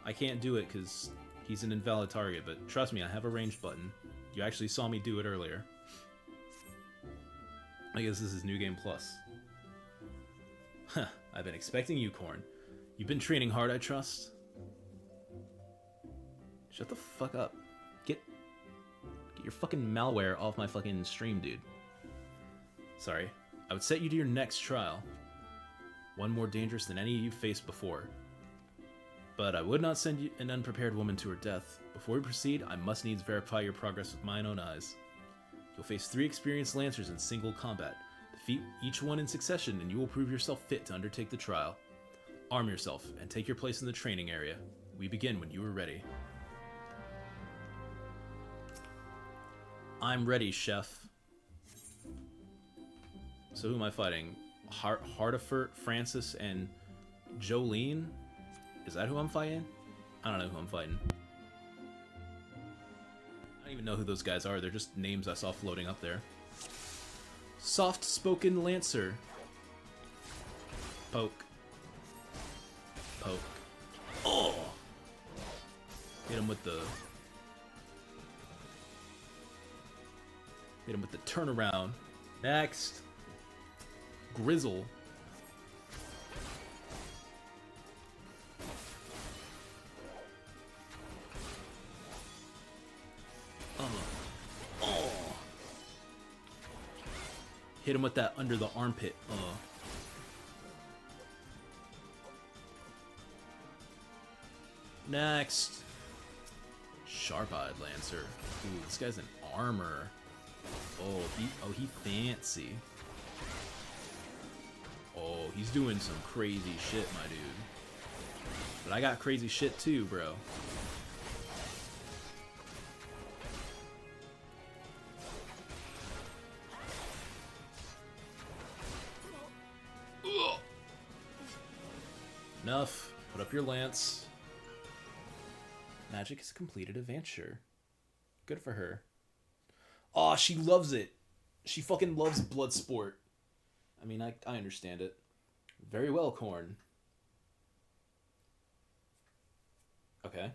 I can't do it because he's an invalid target, but trust me, I have a ranged button. You actually saw me do it earlier. I guess this is New Game Plus. Huh, I've been expecting you, Corn. You've been training hard, I trust? Shut the fuck up. Get your fucking malware off my fucking stream, dude. Sorry. I would set you to your next trial. One more dangerous than any you've faced before. But I would not send you an unprepared woman to her death. Before we proceed, I must needs verify your progress with mine own eyes. You'll face 3 experienced Lancers in single combat. Defeat each one in succession, and you will prove yourself fit to undertake the trial. Arm yourself, and take your place in the training area. We begin when you are ready. I'm ready, Chef. So who am I fighting? Hardefert, Francis, and Jolene? Is that who I'm fighting? I don't know who I'm fighting. I don't even know who those guys are. They're just names I saw floating up there. Soft-spoken Lancer. Poke. Poke. Oh! Hit him with the... Hit him with the turnaround. Next. Grizzle. Oh. Hit him with that under the armpit. Next. Sharp-eyed Lancer. Ooh, this guy's in armor. Oh, he fancy. Oh, he's doing some crazy shit, my dude. But I got crazy shit too, bro. Enough. Put up your lance. Magic has completed adventure. Good for her. Aw, she loves it. She fucking loves blood sport. I mean, I understand it. Very well, Corn. Okay.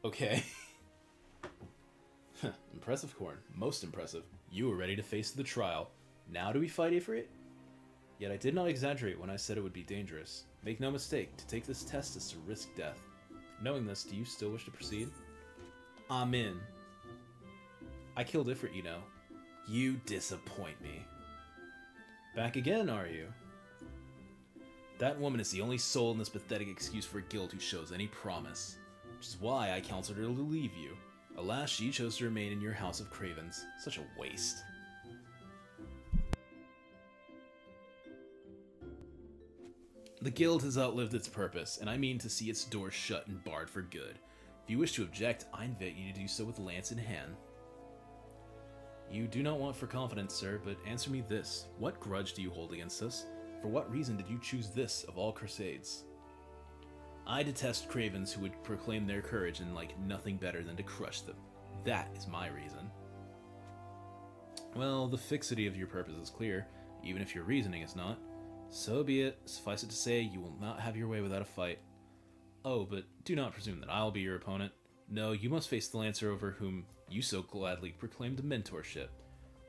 Okay. Impressive, Corn. Most impressive. You are ready to face the trial. Now do we fight Ifrit? Yet I did not exaggerate when I said it would be dangerous. Make no mistake, to take this test is to risk death. Knowing this, do you still wish to proceed? I'm in. I killed Ifrit, you know. You disappoint me. Back again, are you? That woman is the only soul in this pathetic excuse for a guild who shows any promise. Which is why I counseled her to leave you. Alas, she chose to remain in your house of cravens. Such a waste. The guild has outlived its purpose, and I mean to see its doors shut and barred for good. If you wish to object, I invite you to do so with lance in hand. You do not want for confidence, sir, but answer me this. What grudge do you hold against us? For what reason did you choose this of all crusades? I detest cravens who would proclaim their courage and like nothing better than to crush them. That is my reason. Well, the fixity of your purpose is clear, even if your reasoning is not. So be it. Suffice it to say, you will not have your way without a fight. Oh, but do not presume that I'll be your opponent. No, you must face the Lancer over whom you so gladly proclaimed a mentorship.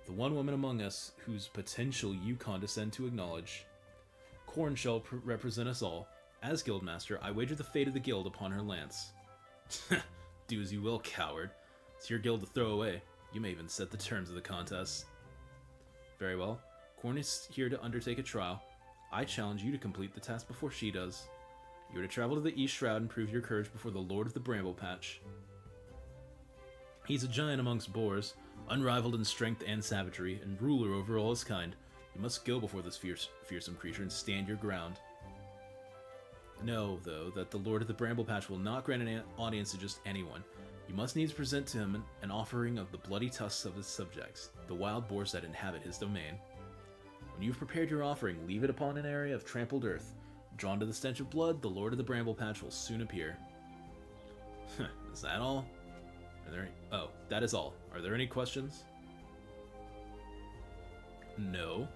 The one woman among us whose potential you condescend to acknowledge. Corn shall represent us all. As Guildmaster, I wager the fate of the guild upon her lance. Do as you will, coward. It's your guild to throw away. You may even set the terms of the contest. Very well. Corn is here to undertake a trial. I challenge you to complete the task before she does. You are to travel to the East Shroud and prove your courage before the Lord of the Bramble Patch. He's a giant amongst boars, unrivaled in strength and savagery, and ruler over all his kind. You must go before this fearsome creature and stand your ground. Know, though, that the Lord of the Bramble Patch will not grant an audience to just anyone. You must needs present to him an offering of the bloody tusks of his subjects, the wild boars that inhabit his domain. When you've prepared your offering, leave it upon an area of trampled earth. Drawn to the stench of blood, the Lord of the Bramble Patch will soon appear. Is that all? Are there any... Oh, that is all. Are there any questions? No.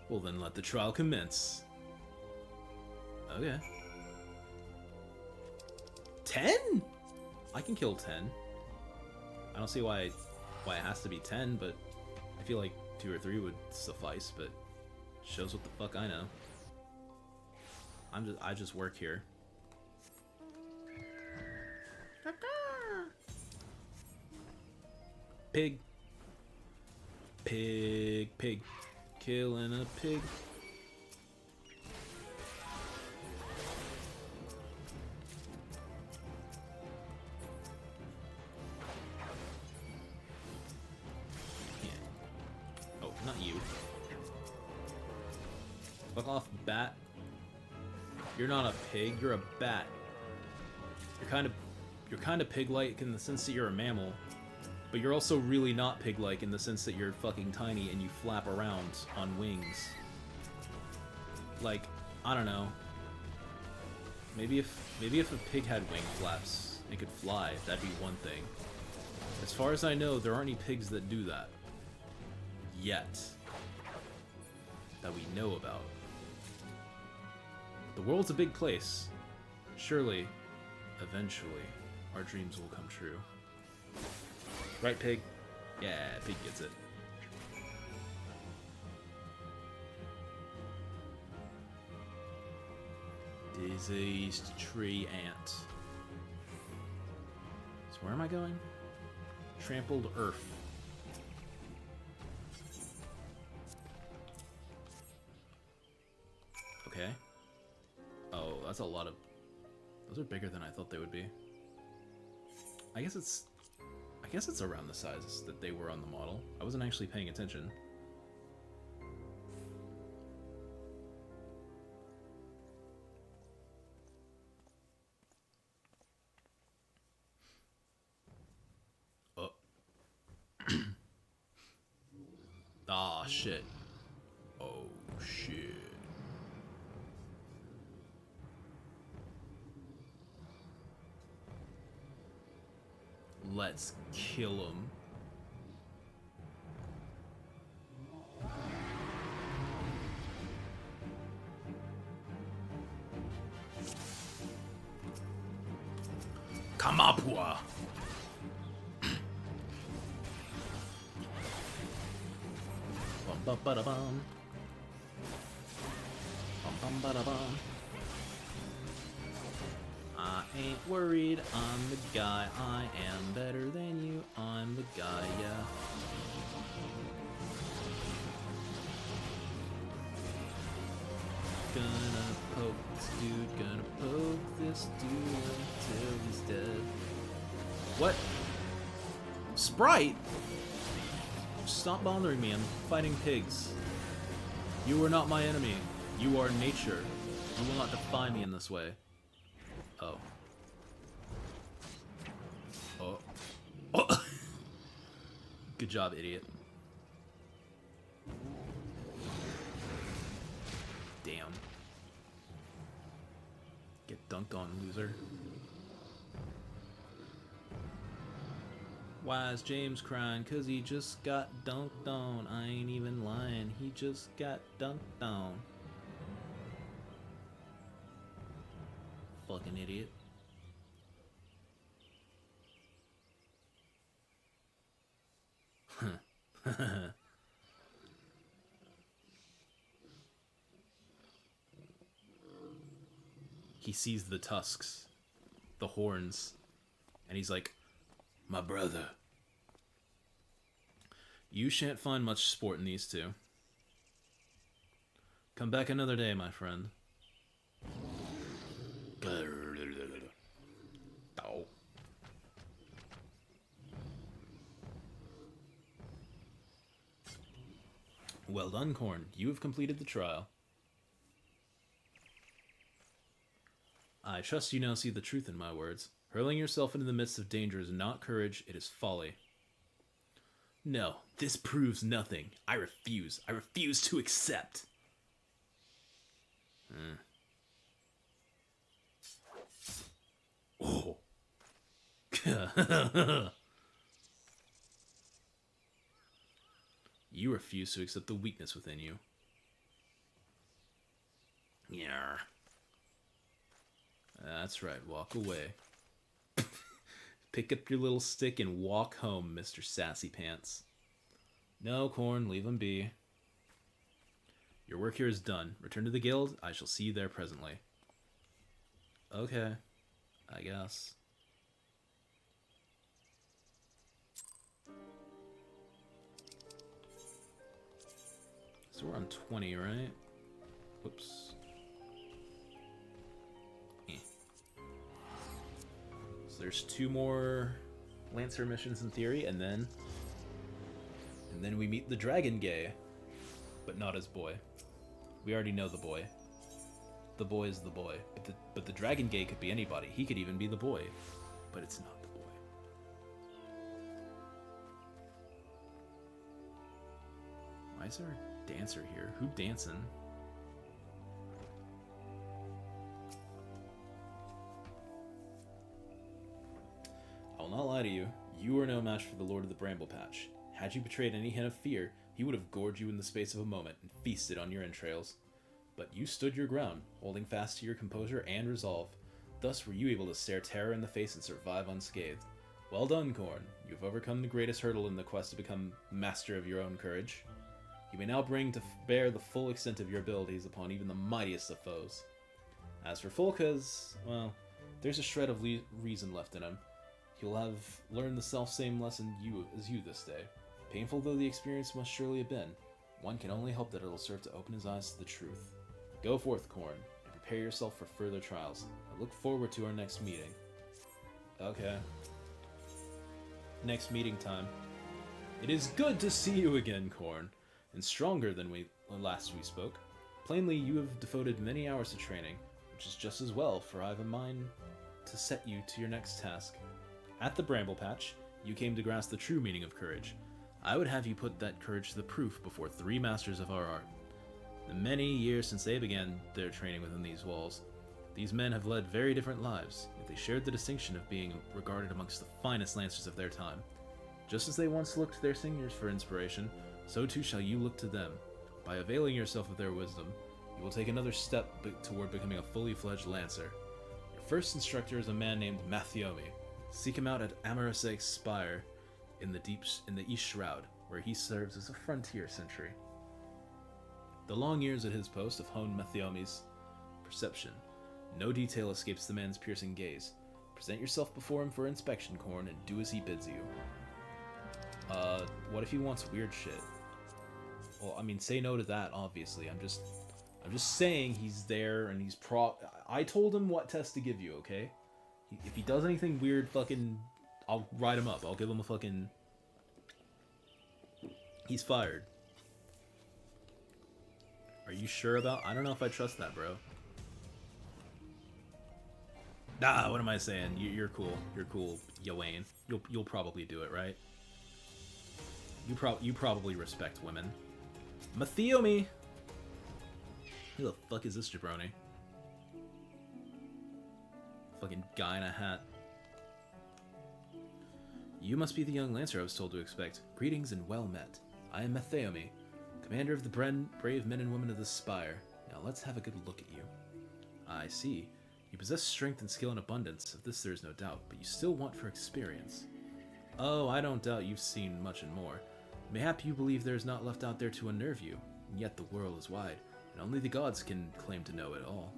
Well, then let the trial commence. Okay. 10? I can kill 10. I don't see why it has to be 10, but I feel like 2 or 3 would suffice, but shows what the fuck I know. I just work here. Pig. Pig, pig. Killing a pig. Yeah. Oh, not you. Fuck off, bat. You're not a pig, you're a bat. You're kind of pig-like in the sense that you're a mammal, but you're also really not pig-like in the sense that you're fucking tiny and you flap around on wings. Like, I don't know. Maybe if a pig had wing flaps and could fly, that'd be one thing. As far as I know, there aren't any pigs that do that. Yet. That we know about. The world's a big place. Surely, eventually, our dreams will come true. Right, pig? Yeah, pig gets it. Diseased tree ant. So where am I going? Trampled earth. Okay. Oh, that's a lot of... Those are bigger than I thought they would be. I guess it's around the size that they were on the model. I wasn't actually paying attention. Oh. Ah, shit. Oh, shit. Let's kill him. Kamapua. Bum bum bada bum. Bum bum bada bum. I ain't worried, I'm the guy, I am better than you, I'm the guy, yeah. Gonna poke this dude, gonna poke this dude until he's dead. What? Sprite? Stop bothering me, I'm fighting pigs. You are not my enemy, you are nature. You will not define me in this way. Oh. Oh. Oh. Good job, idiot. Damn. Get dunked on, loser. Why is James crying? 'Cause he just got dunked on. I ain't even lying. He just got dunked on. Fucking idiot. He sees the tusks, the horns, and he's like, my brother. You shan't find much sport in these two. Come back another day, my friend. Oh. Well done, Korn. You have completed the trial. I trust you now see the truth in my words. Hurling yourself into the midst of danger is not courage, it is folly. No, this proves nothing. I refuse. I refuse to accept. Oh. You refuse to accept the weakness within you. Yeah. That's right, walk away. Pick up your little stick and walk home, Mr. Sassy Pants. No, Corn, leave him be. Your work here is done. Return to the guild. I shall see you there presently. Okay, I guess. So we're on 20, right? Whoops. So there's 2 more Lancer missions in theory, and then we meet the Dragon Gay, but not as boy. We already know the boy. The boy is the boy, but the Dragon Gay could be anybody. He could even be the boy, but it's not the boy. Why is there a dancer here? Who dancing? I'll not lie to you. You are no match for the Lord of the Bramble Patch. Had you betrayed any hint of fear, he would have gored you in the space of a moment and feasted on your entrails. But you stood your ground, holding fast to your composure and resolve. Thus were you able to stare terror in the face and survive unscathed. Well done, Corn. You have overcome the greatest hurdle in the quest to become master of your own courage. You may now bring to bear the full extent of your abilities upon even the mightiest of foes. As for Folkaz, well, there's a shred of reason left in him. He'll have learned the self-same lesson as you this day. Painful though the experience must surely have been, one can only hope that it'll serve to open his eyes to the truth. Go forth, Corn, and prepare yourself for further trials. I look forward to our next meeting. Okay. Next meeting time. It is good to see you again, Corn, and stronger than last we spoke. Plainly, you have devoted many hours to training, which is just as well, for I have a mind to set you to your next task. At the Bramble Patch, you came to grasp the true meaning of courage. I would have you put that courage to the proof before 3 masters of our art. The many years since they began their training within these walls, these men have led very different lives, yet they shared the distinction of being regarded amongst the finest lancers of their time. Just as they once looked to their seniors for inspiration, so too shall you look to them. By availing yourself of their wisdom, you will take another step toward becoming a fully fledged lancer. Your first instructor is a man named Mathiomi. Seek him out at Amarasek's Spire in the East Shroud, where he serves as a frontier sentry. The long years at his post have honed Mathiomi's perception. No detail escapes the man's piercing gaze. Present yourself before him for inspection, Corn, and do as he bids you. What if he wants weird shit? Well, I mean, say no to that, obviously. I'm just saying he's there and he's I told him what test to give you, okay? If he does anything weird, fucking, I'll write him up. I'll give him a fucking... He's fired. Are you sure about... I don't know if I trust that, bro. Nah, what am I saying? You're cool. You're cool, Yawain. You'll probably do it, right? You probably respect women. Mathiomi! Who the fuck is this jabroni? Fucking guy in a hat. You must be the young lancer I was told to expect. Greetings and well met. I am Mathiomi, commander of the brave men and women of the Spire. Now let's have a good look at you. I see. You possess strength and skill in abundance, of this there is no doubt, but you still want for experience. Oh, I don't doubt you've seen much and more. Mayhap you believe there is not left out there to unnerve you, and yet the world is wide, and only the gods can claim to know it all.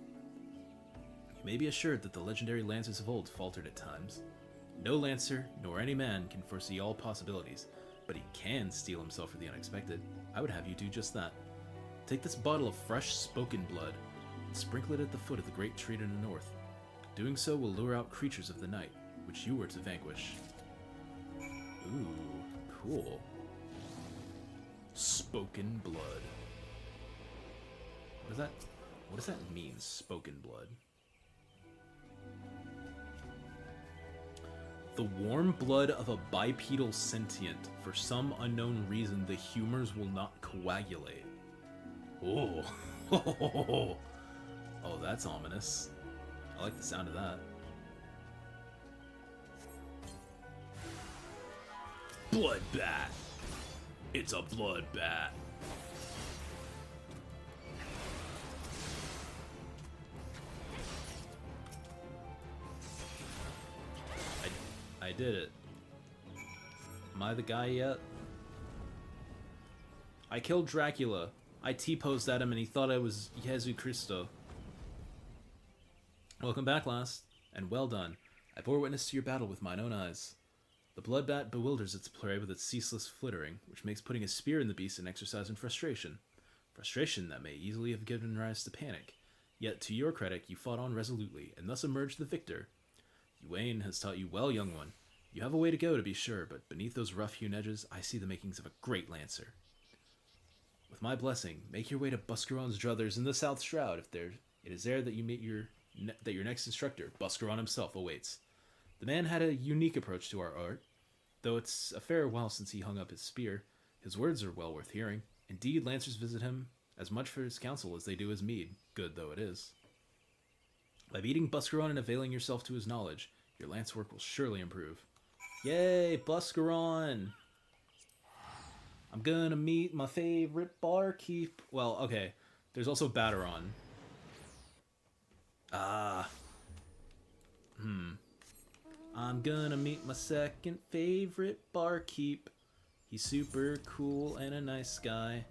You may be assured that the legendary lancers of old faltered at times. No lancer, nor any man, can foresee all possibilities, but he can steel himself for the unexpected. I would have you do just that. Take this bottle of fresh spoken blood, and sprinkle it at the foot of the great tree to the north. Doing so will lure out creatures of the night, which you were to vanquish. Ooh, cool. Spoken blood. What does that mean, spoken blood? The warm blood of a bipedal sentient. For some unknown reason, the humors will not coagulate. Oh. Oh, that's ominous. I like the sound of that. Bloodbath. It's a bloodbath. I did it. Am I the guy yet? I killed Dracula. I T-posed at him and he thought I was Jesu Christo. Welcome back, lass. And well done. I bore witness to your battle with mine own eyes. The bloodbat bewilders its prey with its ceaseless flittering, which makes putting a spear in the beast an exercise in frustration. Frustration that may easily have given rise to panic. Yet, to your credit, you fought on resolutely, and thus emerged the victor. Ywain has taught you well, young one. You have a way to go, to be sure, but beneath those rough-hewn edges, I see the makings of a great lancer. With my blessing, make your way to Buscaron's druthers in the South Shroud. It is there that you meet your next instructor, Buscaron himself, awaits. The man had a unique approach to our art. Though it's a fair while since he hung up his spear, his words are well worth hearing. Indeed, lancers visit him as much for his counsel as they do his mead, good though it is. By meeting Buscaron and availing yourself to his knowledge, your lance work will surely improve. Yay, Buscaron! I'm gonna meet my favorite barkeep. Well, okay, there's also Battaron. I'm gonna meet my second favorite barkeep. He's super cool and a nice guy.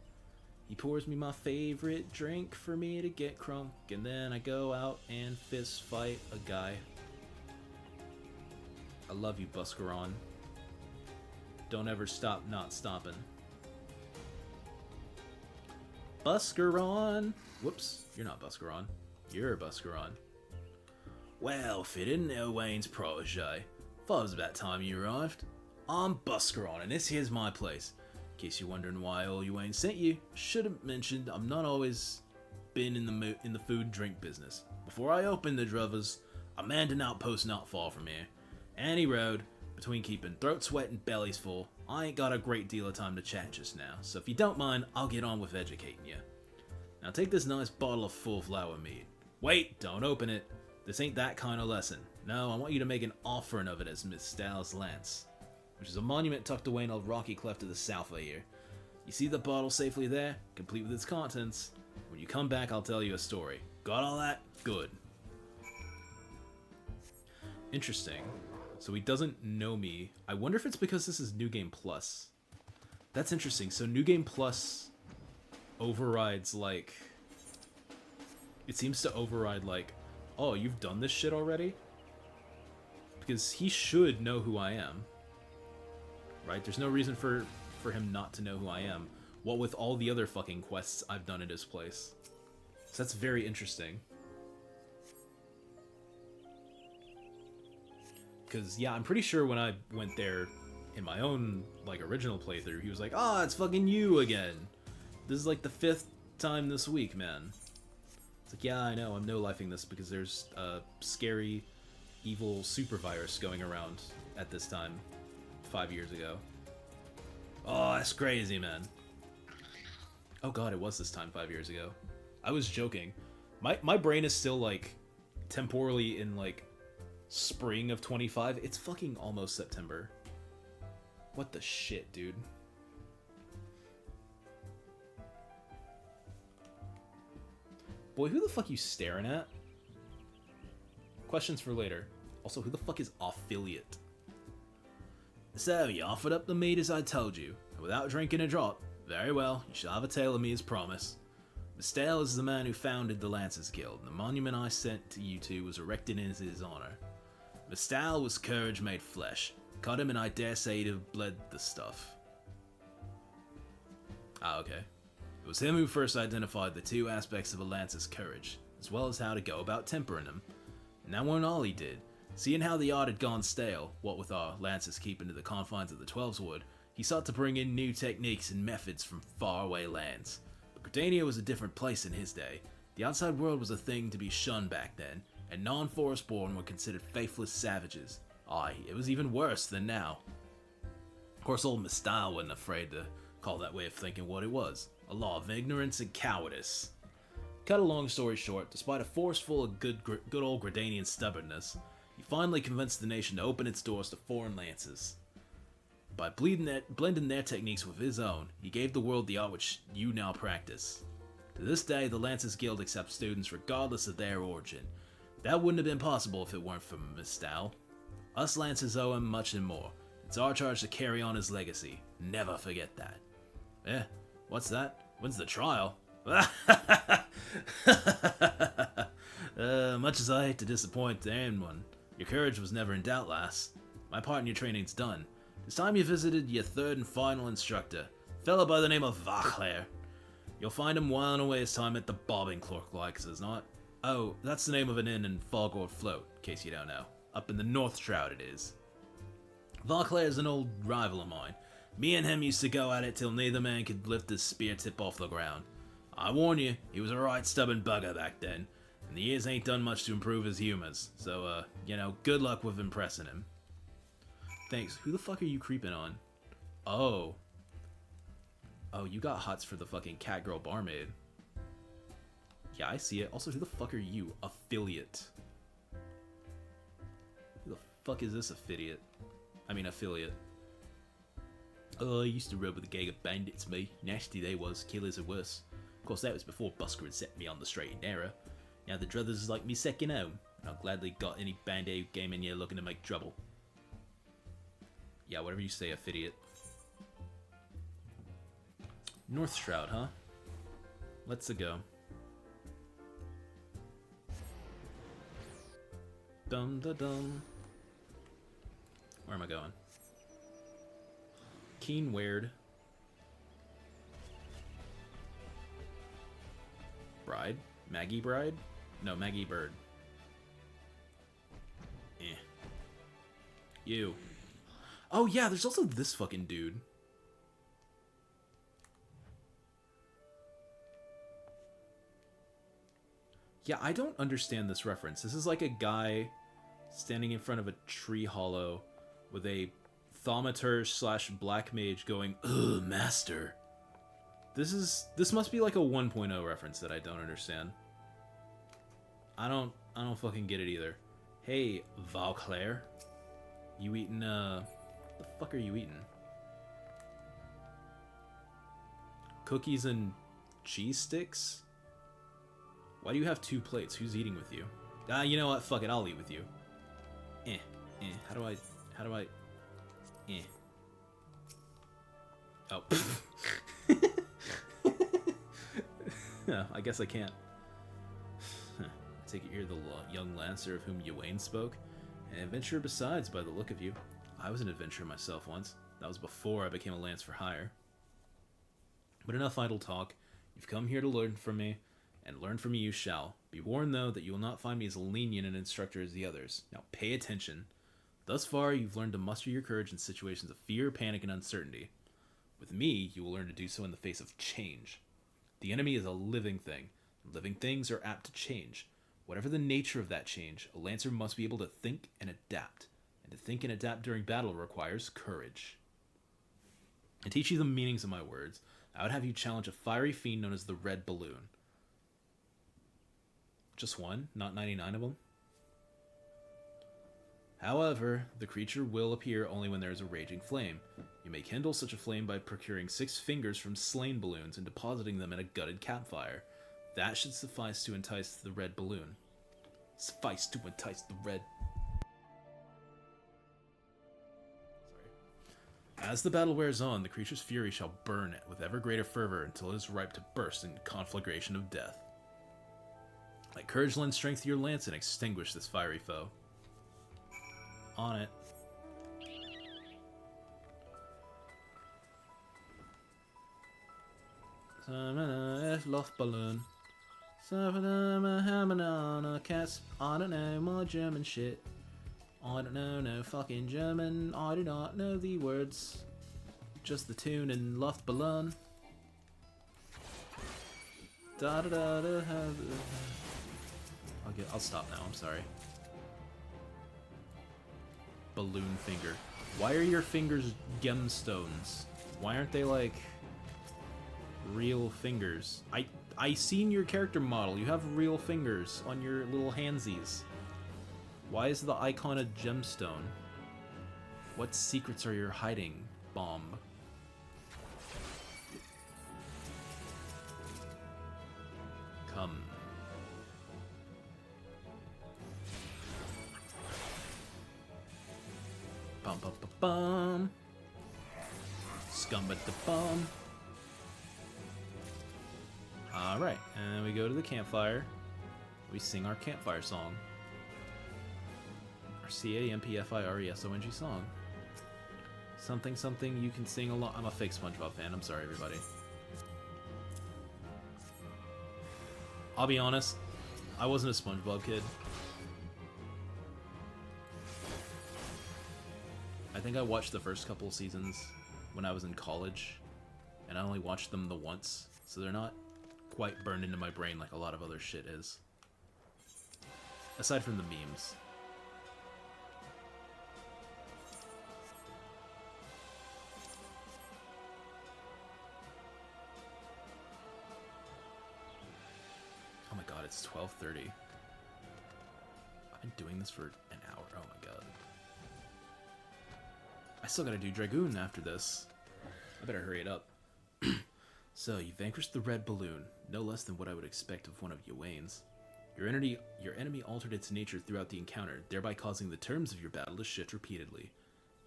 He pours me my favorite drink for me to get crunk, and then I go out and fist fight a guy. I love you, Buscaron. Don't ever stop not stopping. Buscaron! Whoops, you're not Buscaron. You're Buscaron. Well, if you didn't know Wayne's protege, thought it was about time you arrived. I'm Buscaron, and this here's my place. In case you're wondering why all you Wayne sent you, should have mentioned I'm not always been in the food drink business. Before I opened the druthers, I manned an outpost not far from here. Any road, between keeping throats wet and bellies full, I ain't got a great deal of time to chat just now, so if you don't mind, I'll get on with educating you. Now take this nice bottle of full flower mead. Wait, don't open it. This ain't that kind of lesson. No, I want you to make an offering of it as Miss Stow's lance, which is a monument tucked away in a rocky cleft to the south of here. You see the bottle safely there, complete with its contents. When you come back, I'll tell you a story. Got all that? Good. Interesting. So he doesn't know me. I wonder if it's because this is New Game Plus. That's interesting. So New Game Plus overrides, like... It seems to override, like, oh, you've done this shit already? Because he should know who I am. Right? There's no reason for him not to know who I am. What with all the other fucking quests I've done at his place. So that's very interesting. Because, yeah, I'm pretty sure when I went there in my own, like, original playthrough, he was like, oh, it's fucking you again. This is, like, the 5th time this week, man. It's like, yeah, I know, I'm no-lifing this because there's a scary, evil super virus going around at this time 5 years ago. Oh, that's crazy, man. Oh god, it was this time 5 years ago. I was joking. My brain is still, like, temporally in, like, spring of 25. It's fucking almost September. What the shit, dude? Boy, who the fuck you staring at? Questions for later. Also, who the fuck is affiliate? So, you offered up the meat as I told you, and without drinking a drop. Very well, you shall have a tale of me as promised. Mistale is the man who founded the Lancers Guild, and the monument I sent to you two was erected in his honor. Mistale was courage made flesh. Cut him and I dare say he'd have bled the stuff. Ah, okay. It was him who first identified the two aspects of a lancer's courage, as well as how to go about tempering them. And that wasn't all he did. Seeing how the art had gone stale, what with our lancers keeping to the confines of the Twelves wood, he sought to bring in new techniques and methods from faraway lands. But Gridania was a different place in his day. The outside world was a thing to be shunned back then, and non-forest-born were considered faithless savages. Aye, it was even worse than now. Of course, old Mistyle wasn't afraid to call that way of thinking what it was. A law of ignorance and cowardice. Cut a long story short, despite a force full of good old Gridanian stubbornness, he finally convinced the nation to open its doors to foreign lances. By blending their techniques with his own, he gave the world the art which you now practice. To this day, the Lancers Guild accepts students regardless of their origin. That wouldn't have been possible if it weren't for Mistyle. Us Lancers owe him much and more. It's our charge to carry on his legacy. Never forget that. Eh? What's that? When's the trial? Much as I hate to disappoint anyone, your courage was never in doubt, lass. My part in your training's done. It's time you visited your third and final instructor, a fellow by the name of Vaclair. You'll find him whiling away his time at the bobbing clock like as not. Oh, that's the name of an inn in Fogward Float, in case you don't know. Up in the North Shroud it is. Vaclair's an old rival of mine. Me and him used to go at it till neither man could lift his spear tip off the ground. I warn you, he was a right stubborn bugger back then, and the years ain't done much to improve his humors, so, good luck with impressing him. Thanks. Who the fuck are you creeping on? Oh. Oh, you got hots for the fucking Catgirl barmaid. Yeah, I see it. Also, who the fuck are you? Affiliate. Who the fuck is this affiliate? Affiliate. Oh, I used to rub with a gang of bandits, me. Nasty they was, killers are worse. Of course, that was before Busker had set me on the straight and narrow. Now the druthers is like me second home, and I'll gladly got any bandit who came in here looking to make trouble. Yeah, whatever you say, affiliate. North Shroud, huh? Let's go. Dum da dum. Where am I going? Keen Weird. Bride? Maggie Bride? No, Maggie Bird. Eh. You. Oh yeah, there's also this fucking dude. Yeah, I don't understand this reference. This is like a guy standing in front of a tree hollow with a thaumaturge / black mage going, "Ugh, master." This must be like a 1.0 reference that I don't understand. I don't fucking get it either. Hey, Vauclair. You eating, what the fuck are you eating? Cookies and cheese sticks? Why do you have 2 plates? Who's eating with you? You know what? Fuck it, I'll eat with you. How do I, Oh. No, I guess I can't. I take it you're the young lancer of whom Ywain spoke? An adventurer besides, by the look of you. I was an adventurer myself once. That was before I became a lance for hire. But enough idle talk. You've come here to learn from me, and learn from me you shall. Be warned, though, that you will not find me as lenient an instructor as the others. Now pay attention. Thus far, you've learned to muster your courage in situations of fear, panic, and uncertainty. With me, you will learn to do so in the face of change. The enemy is a living thing. Living things are apt to change. Whatever the nature of that change, a lancer must be able to think and adapt. And to think and adapt during battle requires courage. To teach you the meanings of my words, I would have you challenge a fiery fiend known as the Red Balloon. Just one, not 99 of them? However, the creature will appear only when there is a raging flame. You may kindle such a flame by procuring 6 fingers from slain balloons and depositing them in a gutted campfire. That should suffice to entice the Red Balloon. Suffice to entice the Red... Sorry. As the battle wears on, the creature's fury shall burn with ever greater fervor until it is ripe to burst in conflagration of death. Let courage lend strength to your lance and extinguish this fiery foe. On it. Luftballon. I don't know more German shit. I don't know no fucking German. I do not know the words. Just the tune and Luftballon. Da da da da. I'll stop now. I'm sorry. Balloon finger. Why are your fingers gemstones? Why aren't they like real fingers? I seen your character model. You have real fingers on your little handsies. Why is the icon a gemstone? What secrets are you hiding, Bomb? Come. bum. Scum-ba-da-bum. Alright, and we go to the campfire. We sing our campfire song. Our CAMPFIRESONG song. Something, something you can sing along. I'm a fake SpongeBob fan. I'm sorry, everybody. I'll be honest, I wasn't a SpongeBob kid. I think I watched the first couple seasons when I was in college, and I only watched them the once, so they're not quite burned into my brain like a lot of other shit is. Aside from the memes. Oh my god, it's 12:30. I've been doing this for an hour. Oh my god. I still gotta do Dragoon after this. I better hurry it up. So, you vanquished the red balloon, no less than what I would expect of one of Ywain's. Your enemy altered its nature throughout the encounter, thereby causing the terms of your battle to shift repeatedly.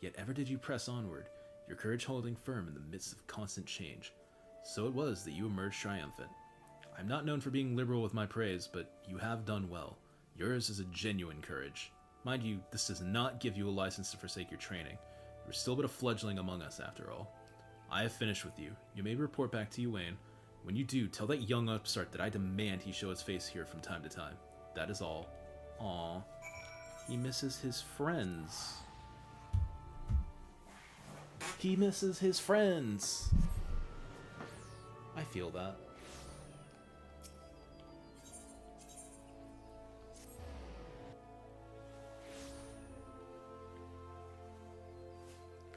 Yet ever did you press onward, your courage holding firm in the midst of constant change. So it was that you emerged triumphant. I'm not known for being liberal with my praise, but you have done well. Yours is a genuine courage. Mind you, this does not give you a license to forsake your training. You're still but a fledgling among us, after all. I have finished with you. You may report back to Ywain. When you do, tell that young upstart that I demand he show his face here from time to time. That is all. Aww. He misses his friends. He misses his friends. I feel that.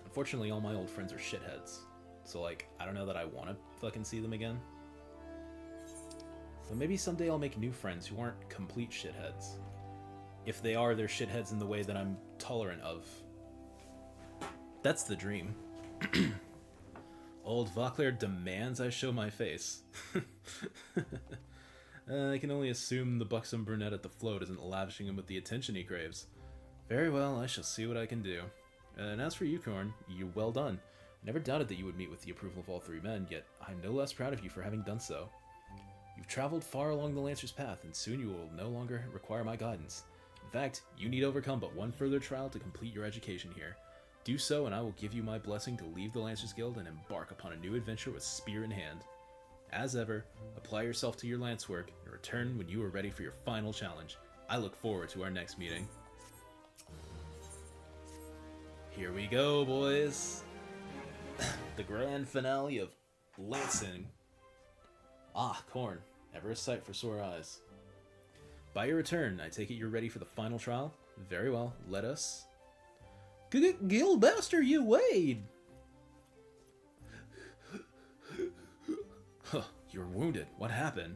Unfortunately, all my old friends are shitheads. So, like, I don't know that I want to fucking see them again. So maybe someday I'll make new friends who aren't complete shitheads. If they are, they're shitheads in the way that I'm tolerant of. That's the dream. Old Vauclair demands I show my face. I can only assume the buxom brunette at the float isn't lavishing him with the attention he craves. Very well, I shall see what I can do. And as for you, Korn, you well done. I never doubted that you would meet with the approval of all three men, yet I'm no less proud of you for having done so. You've traveled far along the Lancer's path, and soon you will no longer require my guidance. In fact, you need overcome but one further trial to complete your education here. Do so, and I will give you my blessing to leave the Lancers Guild and embark upon a new adventure with spear in hand. As ever, apply yourself to your lance work, and return when you are ready for your final challenge. I look forward to our next meeting. Here we go, boys. The grand finale of Lancing. Ah, Korn, ever a sight for sore eyes. By your return, I take it you're ready for the final trial? Very well, let us... Guildmaster Ywain! Huh, you're wounded. What happened?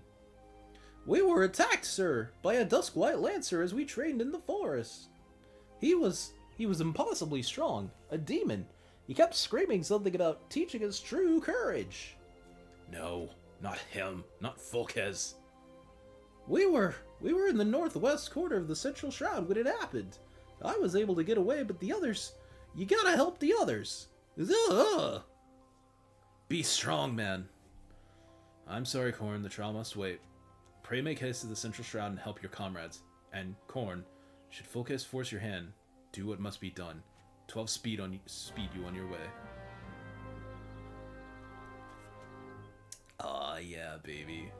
We were attacked, sir, by a dusk white lancer as we trained in the forest. He was impossibly strong, a demon. He kept screaming something about teaching us true courage. No, not him, not Fulkes. We were in the northwest corner of the central shroud when it happened. I was able to get away, but the others, you gotta help the others. Ugh. Be strong, man. I'm sorry, Korn, the trial must wait. Pray make haste to the central shroud and help your comrades. And, Korn, should Fulkes force your hand, do what must be done. 12 speed you on your way. Ah, yeah, baby.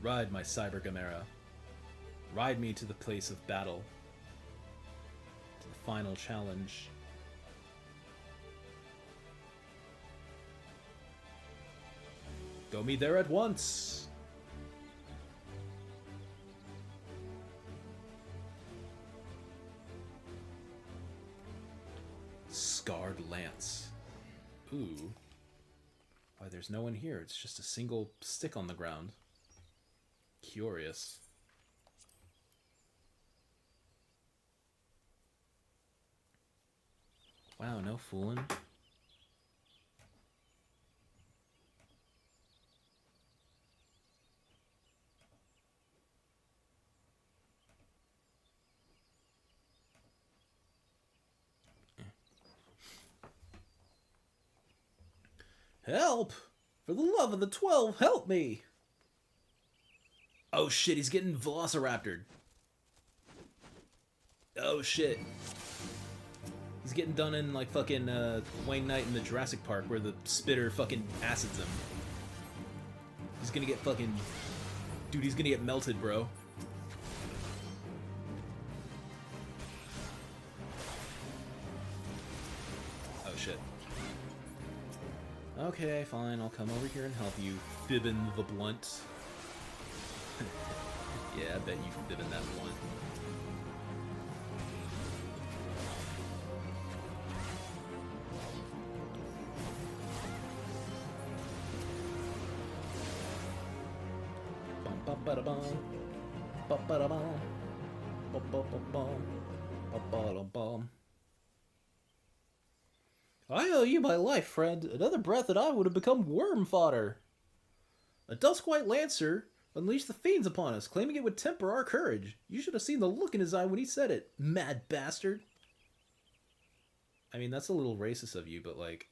Ride, my Cyber Gamera. Ride me to the place of battle. To the final challenge. Go me there at once! Scarred Lance. Ooh. Why, there's no one here. It's just a single stick on the ground. Curious. Wow, no fooling. Help! For the love of the 12, help me! Oh shit, he's getting velociraptored. Oh shit. He's getting done in like fucking Wayne Knight in the Jurassic Park where the spitter fucking acids him. He's gonna get fucking... Dude, he's gonna get melted, bro. Oh shit. Okay, fine, I'll come over here and help you, Fibbin the Blunt. Yeah, I bet you Fibbin that blunt. Ba-ba-da-bum. Ba-ba-da-bum. Ba-ba-ba-bum. Ba-ba-da-bum. I owe you my life, friend. Another breath and I would have become worm fodder. A Duskwhite Lancer unleashed the fiends upon us, claiming it would temper our courage. You should have seen the look in his eye when he said it, mad bastard. I mean, that's a little racist of you, but like...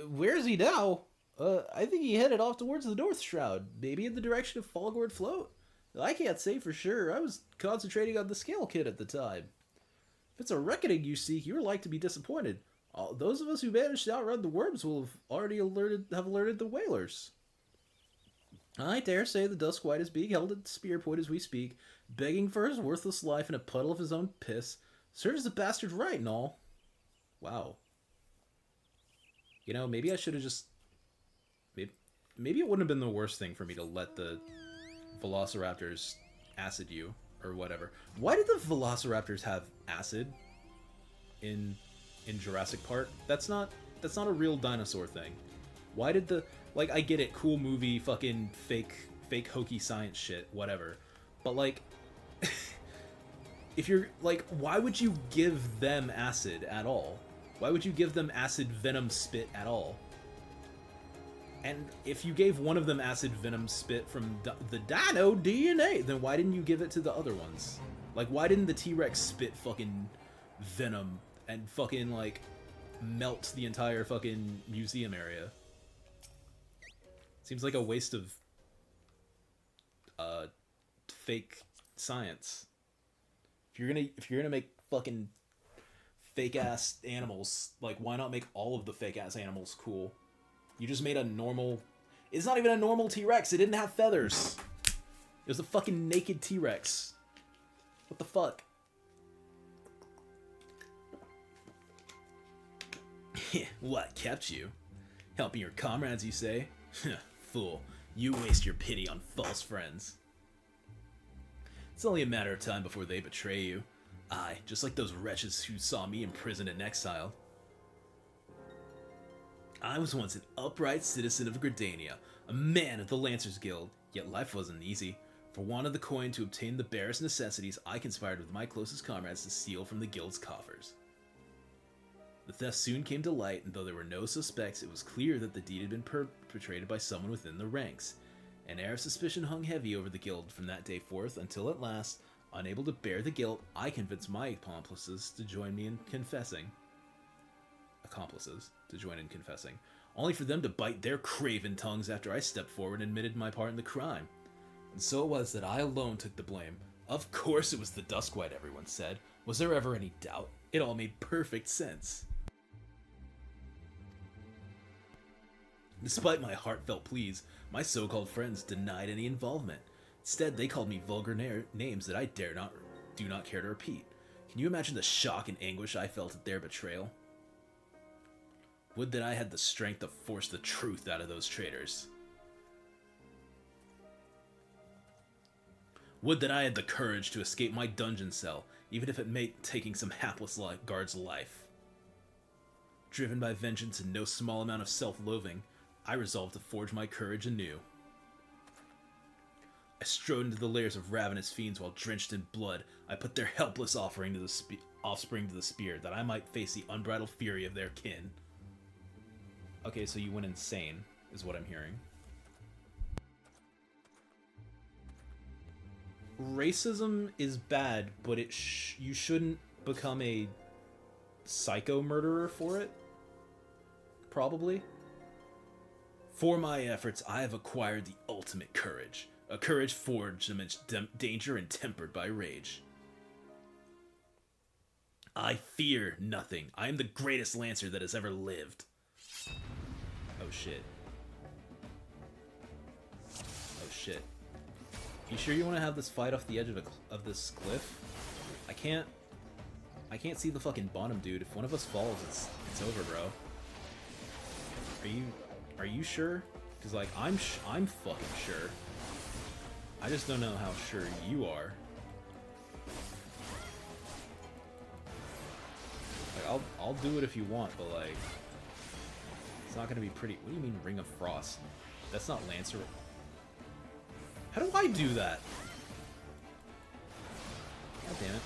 Where is he now? I think he headed off towards the North Shroud, maybe in the direction of Falgord Float. I can't say for sure. I was concentrating on the scale kit at the time. If it's a reckoning you seek, you're like to be disappointed. Those of us who managed to outrun the worms will have already alerted the whalers. I dare say the Duskwhite is being held at spear point as we speak, begging for his worthless life in a puddle of his own piss. Serves the bastard right and all. Wow. You know, maybe I should have just... Maybe it wouldn't have been the worst thing for me to let the Velociraptors acid you, or whatever. Why did the Velociraptors have acid in Jurassic Park? That's not a real dinosaur thing. Why did the... Like, I get it, cool movie, fucking fake hokey science shit, whatever. But, like... if you're... Like, why would you give them acid at all? Why would you give them acid venom spit at all? And if you gave one of them acid venom spit from the dino DNA, then why didn't you give it to the other ones? Like, why didn't the T-Rex spit fucking venom and fucking, like, melt the entire fucking museum area? Seems like a waste of fake science. If you're gonna make fucking fake ass animals, like, why not make all of the fake ass animals cool? You just made a normal... It's not even a normal T-Rex. It didn't have feathers. It was a fucking naked T-Rex. What the fuck? What kept you? Helping your comrades, you say? Fool. You waste your pity on false friends. It's only a matter of time before they betray you. Aye, just like those wretches who saw me imprisoned and exiled. I was once an upright citizen of Gridania, a man of the Lancers Guild, yet life wasn't easy. For want of the coin to obtain the barest necessities, I conspired with my closest comrades to steal from the guild's coffers. The theft soon came to light, and though there were no suspects, it was clear that the deed had been perpetrated by someone within the ranks. An air of suspicion hung heavy over the guild from that day forth, until at last, unable to bear the guilt, I convinced my accomplices to join in confessing, only for them to bite their craven tongues after I stepped forward and admitted my part in the crime. And so it was that I alone took the blame. Of course it was the Duskwhite, everyone said. Was there ever any doubt? It all made perfect sense. Despite my heartfelt pleas, my so-called friends denied any involvement. Instead, they called me vulgar names that I do not care to repeat. Can you imagine the shock and anguish I felt at their betrayal? Would that I had the strength to force the truth out of those traitors. Would that I had the courage to escape my dungeon cell, even if it meant taking some hapless guard's life. Driven by vengeance and no small amount of self-loathing, I resolved to forge my courage anew. I strode into the lairs of ravenous fiends while drenched in blood. I put their helpless offering to the offspring to the spear, that I might face the unbridled fury of their kin. Okay, so you went insane, is what I'm hearing. Racism is bad, but you shouldn't become a psycho murderer for it. Probably. For my efforts, I have acquired the ultimate courage. A courage forged amidst danger and tempered by rage. I fear nothing. I am the greatest lancer that has ever lived. Oh shit. Oh shit. You sure you want to have this fight off the edge of this cliff? I can't see the fucking bottom, dude. If one of us falls, it's over, bro. Are you sure? Because like I'm fucking sure. I just don't know how sure you are. Like I'll do it if you want, but like it's not gonna be pretty. What do you mean Ring of Frost? That's not Lancer. How do I do that? God damn it.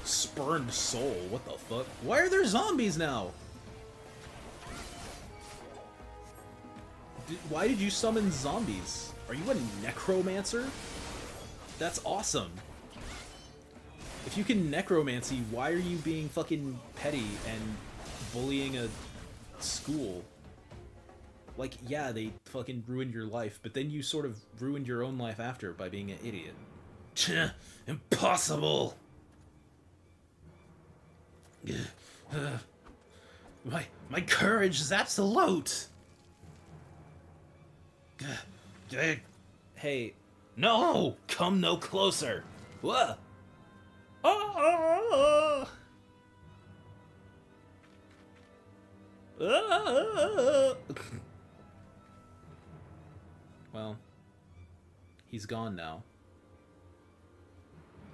Spurned soul, what the fuck? Why are there zombies now? Why did you summon zombies? Are you a necromancer? That's awesome. If you can necromancy, why are you being fucking petty and bullying a school? Like, yeah, they fucking ruined your life, but then you sort of ruined your own life after by being an idiot. Impossible! My courage is absolute! Hey, no! Come no closer! What? Oh! Well, he's gone now.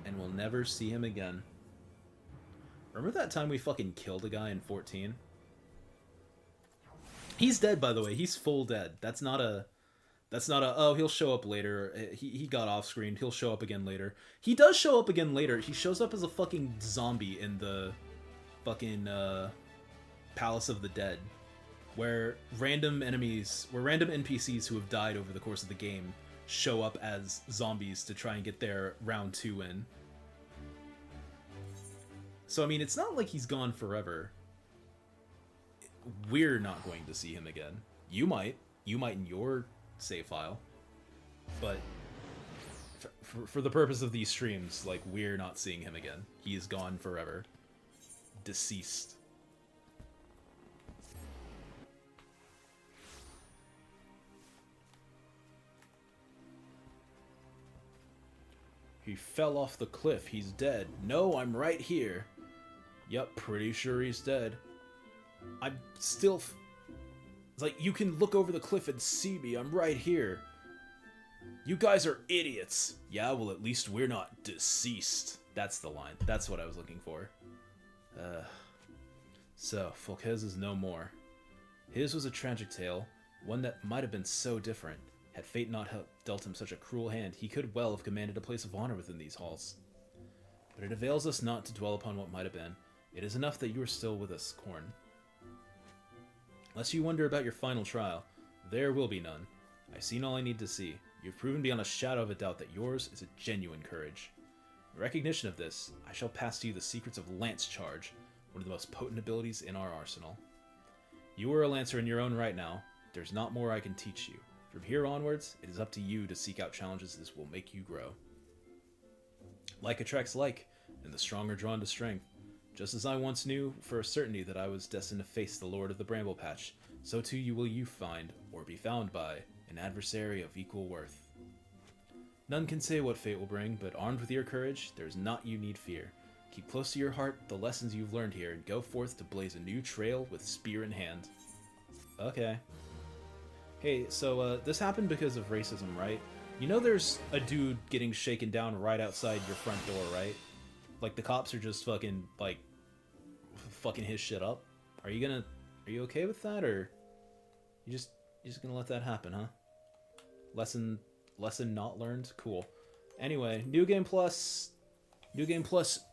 And we'll never see him again. Remember that time we fucking killed a guy in 14? He's dead, by the way. He's full dead. That's not a, oh, he'll show up later. He got off screen. He'll show up again later. He does show up again later. He shows up as a fucking zombie in the fucking Palace of the Dead, where random NPCs who have died over the course of the game show up as zombies to try and get their round 2 in. So, I mean, it's not like he's gone forever. We're not going to see him again. You might in your save file. But for the purpose of these streams, like, we're not seeing him again. He is gone forever. Deceased. He fell off the cliff. He's dead. No, I'm right here. Yup, pretty sure he's dead. I'm still... It's like, you can look over the cliff and see me. I'm right here. You guys are idiots. Yeah, well, at least we're not deceased. That's the line. That's what I was looking for. So, Folquez is no more. His was a tragic tale, one that might have been so different. Had fate not dealt him such a cruel hand, he could well have commanded a place of honor within these halls. But it avails us not to dwell upon what might have been. It is enough that you are still with us, Korn. Lest you wonder about your final trial, there will be none. I've seen all I need to see. You've proven beyond a shadow of a doubt that yours is a genuine courage. In recognition of this, I shall pass to you the secrets of Lance Charge, one of the most potent abilities in our arsenal. You are a Lancer in your own right now. There's not more I can teach you. From here onwards, it is up to you to seek out challenges that will make you grow. Like attracts like, and the strong are drawn to strength. Just as I once knew for a certainty that I was destined to face the Lord of the Bramble Patch, so too will you find, or be found by, an adversary of equal worth. None can say what fate will bring, but armed with your courage, there is naught you need fear. Keep close to your heart the lessons you've learned here, and go forth to blaze a new trail with spear in hand. Okay. Hey, so this happened because of racism, right? You know there's a dude getting shaken down right outside your front door, right? Like, the cops are just fucking, like, fucking his shit up. Are you gonna Are you okay with that, or you just gonna let that happen, huh? Lesson not learned? Cool. Anyway, New Game Plus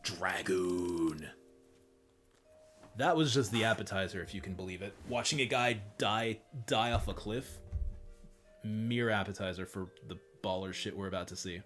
Dragoon. That was just the appetizer, if you can believe it. Watching a guy die off a cliff. Mere appetizer for the baller shit we're about to see.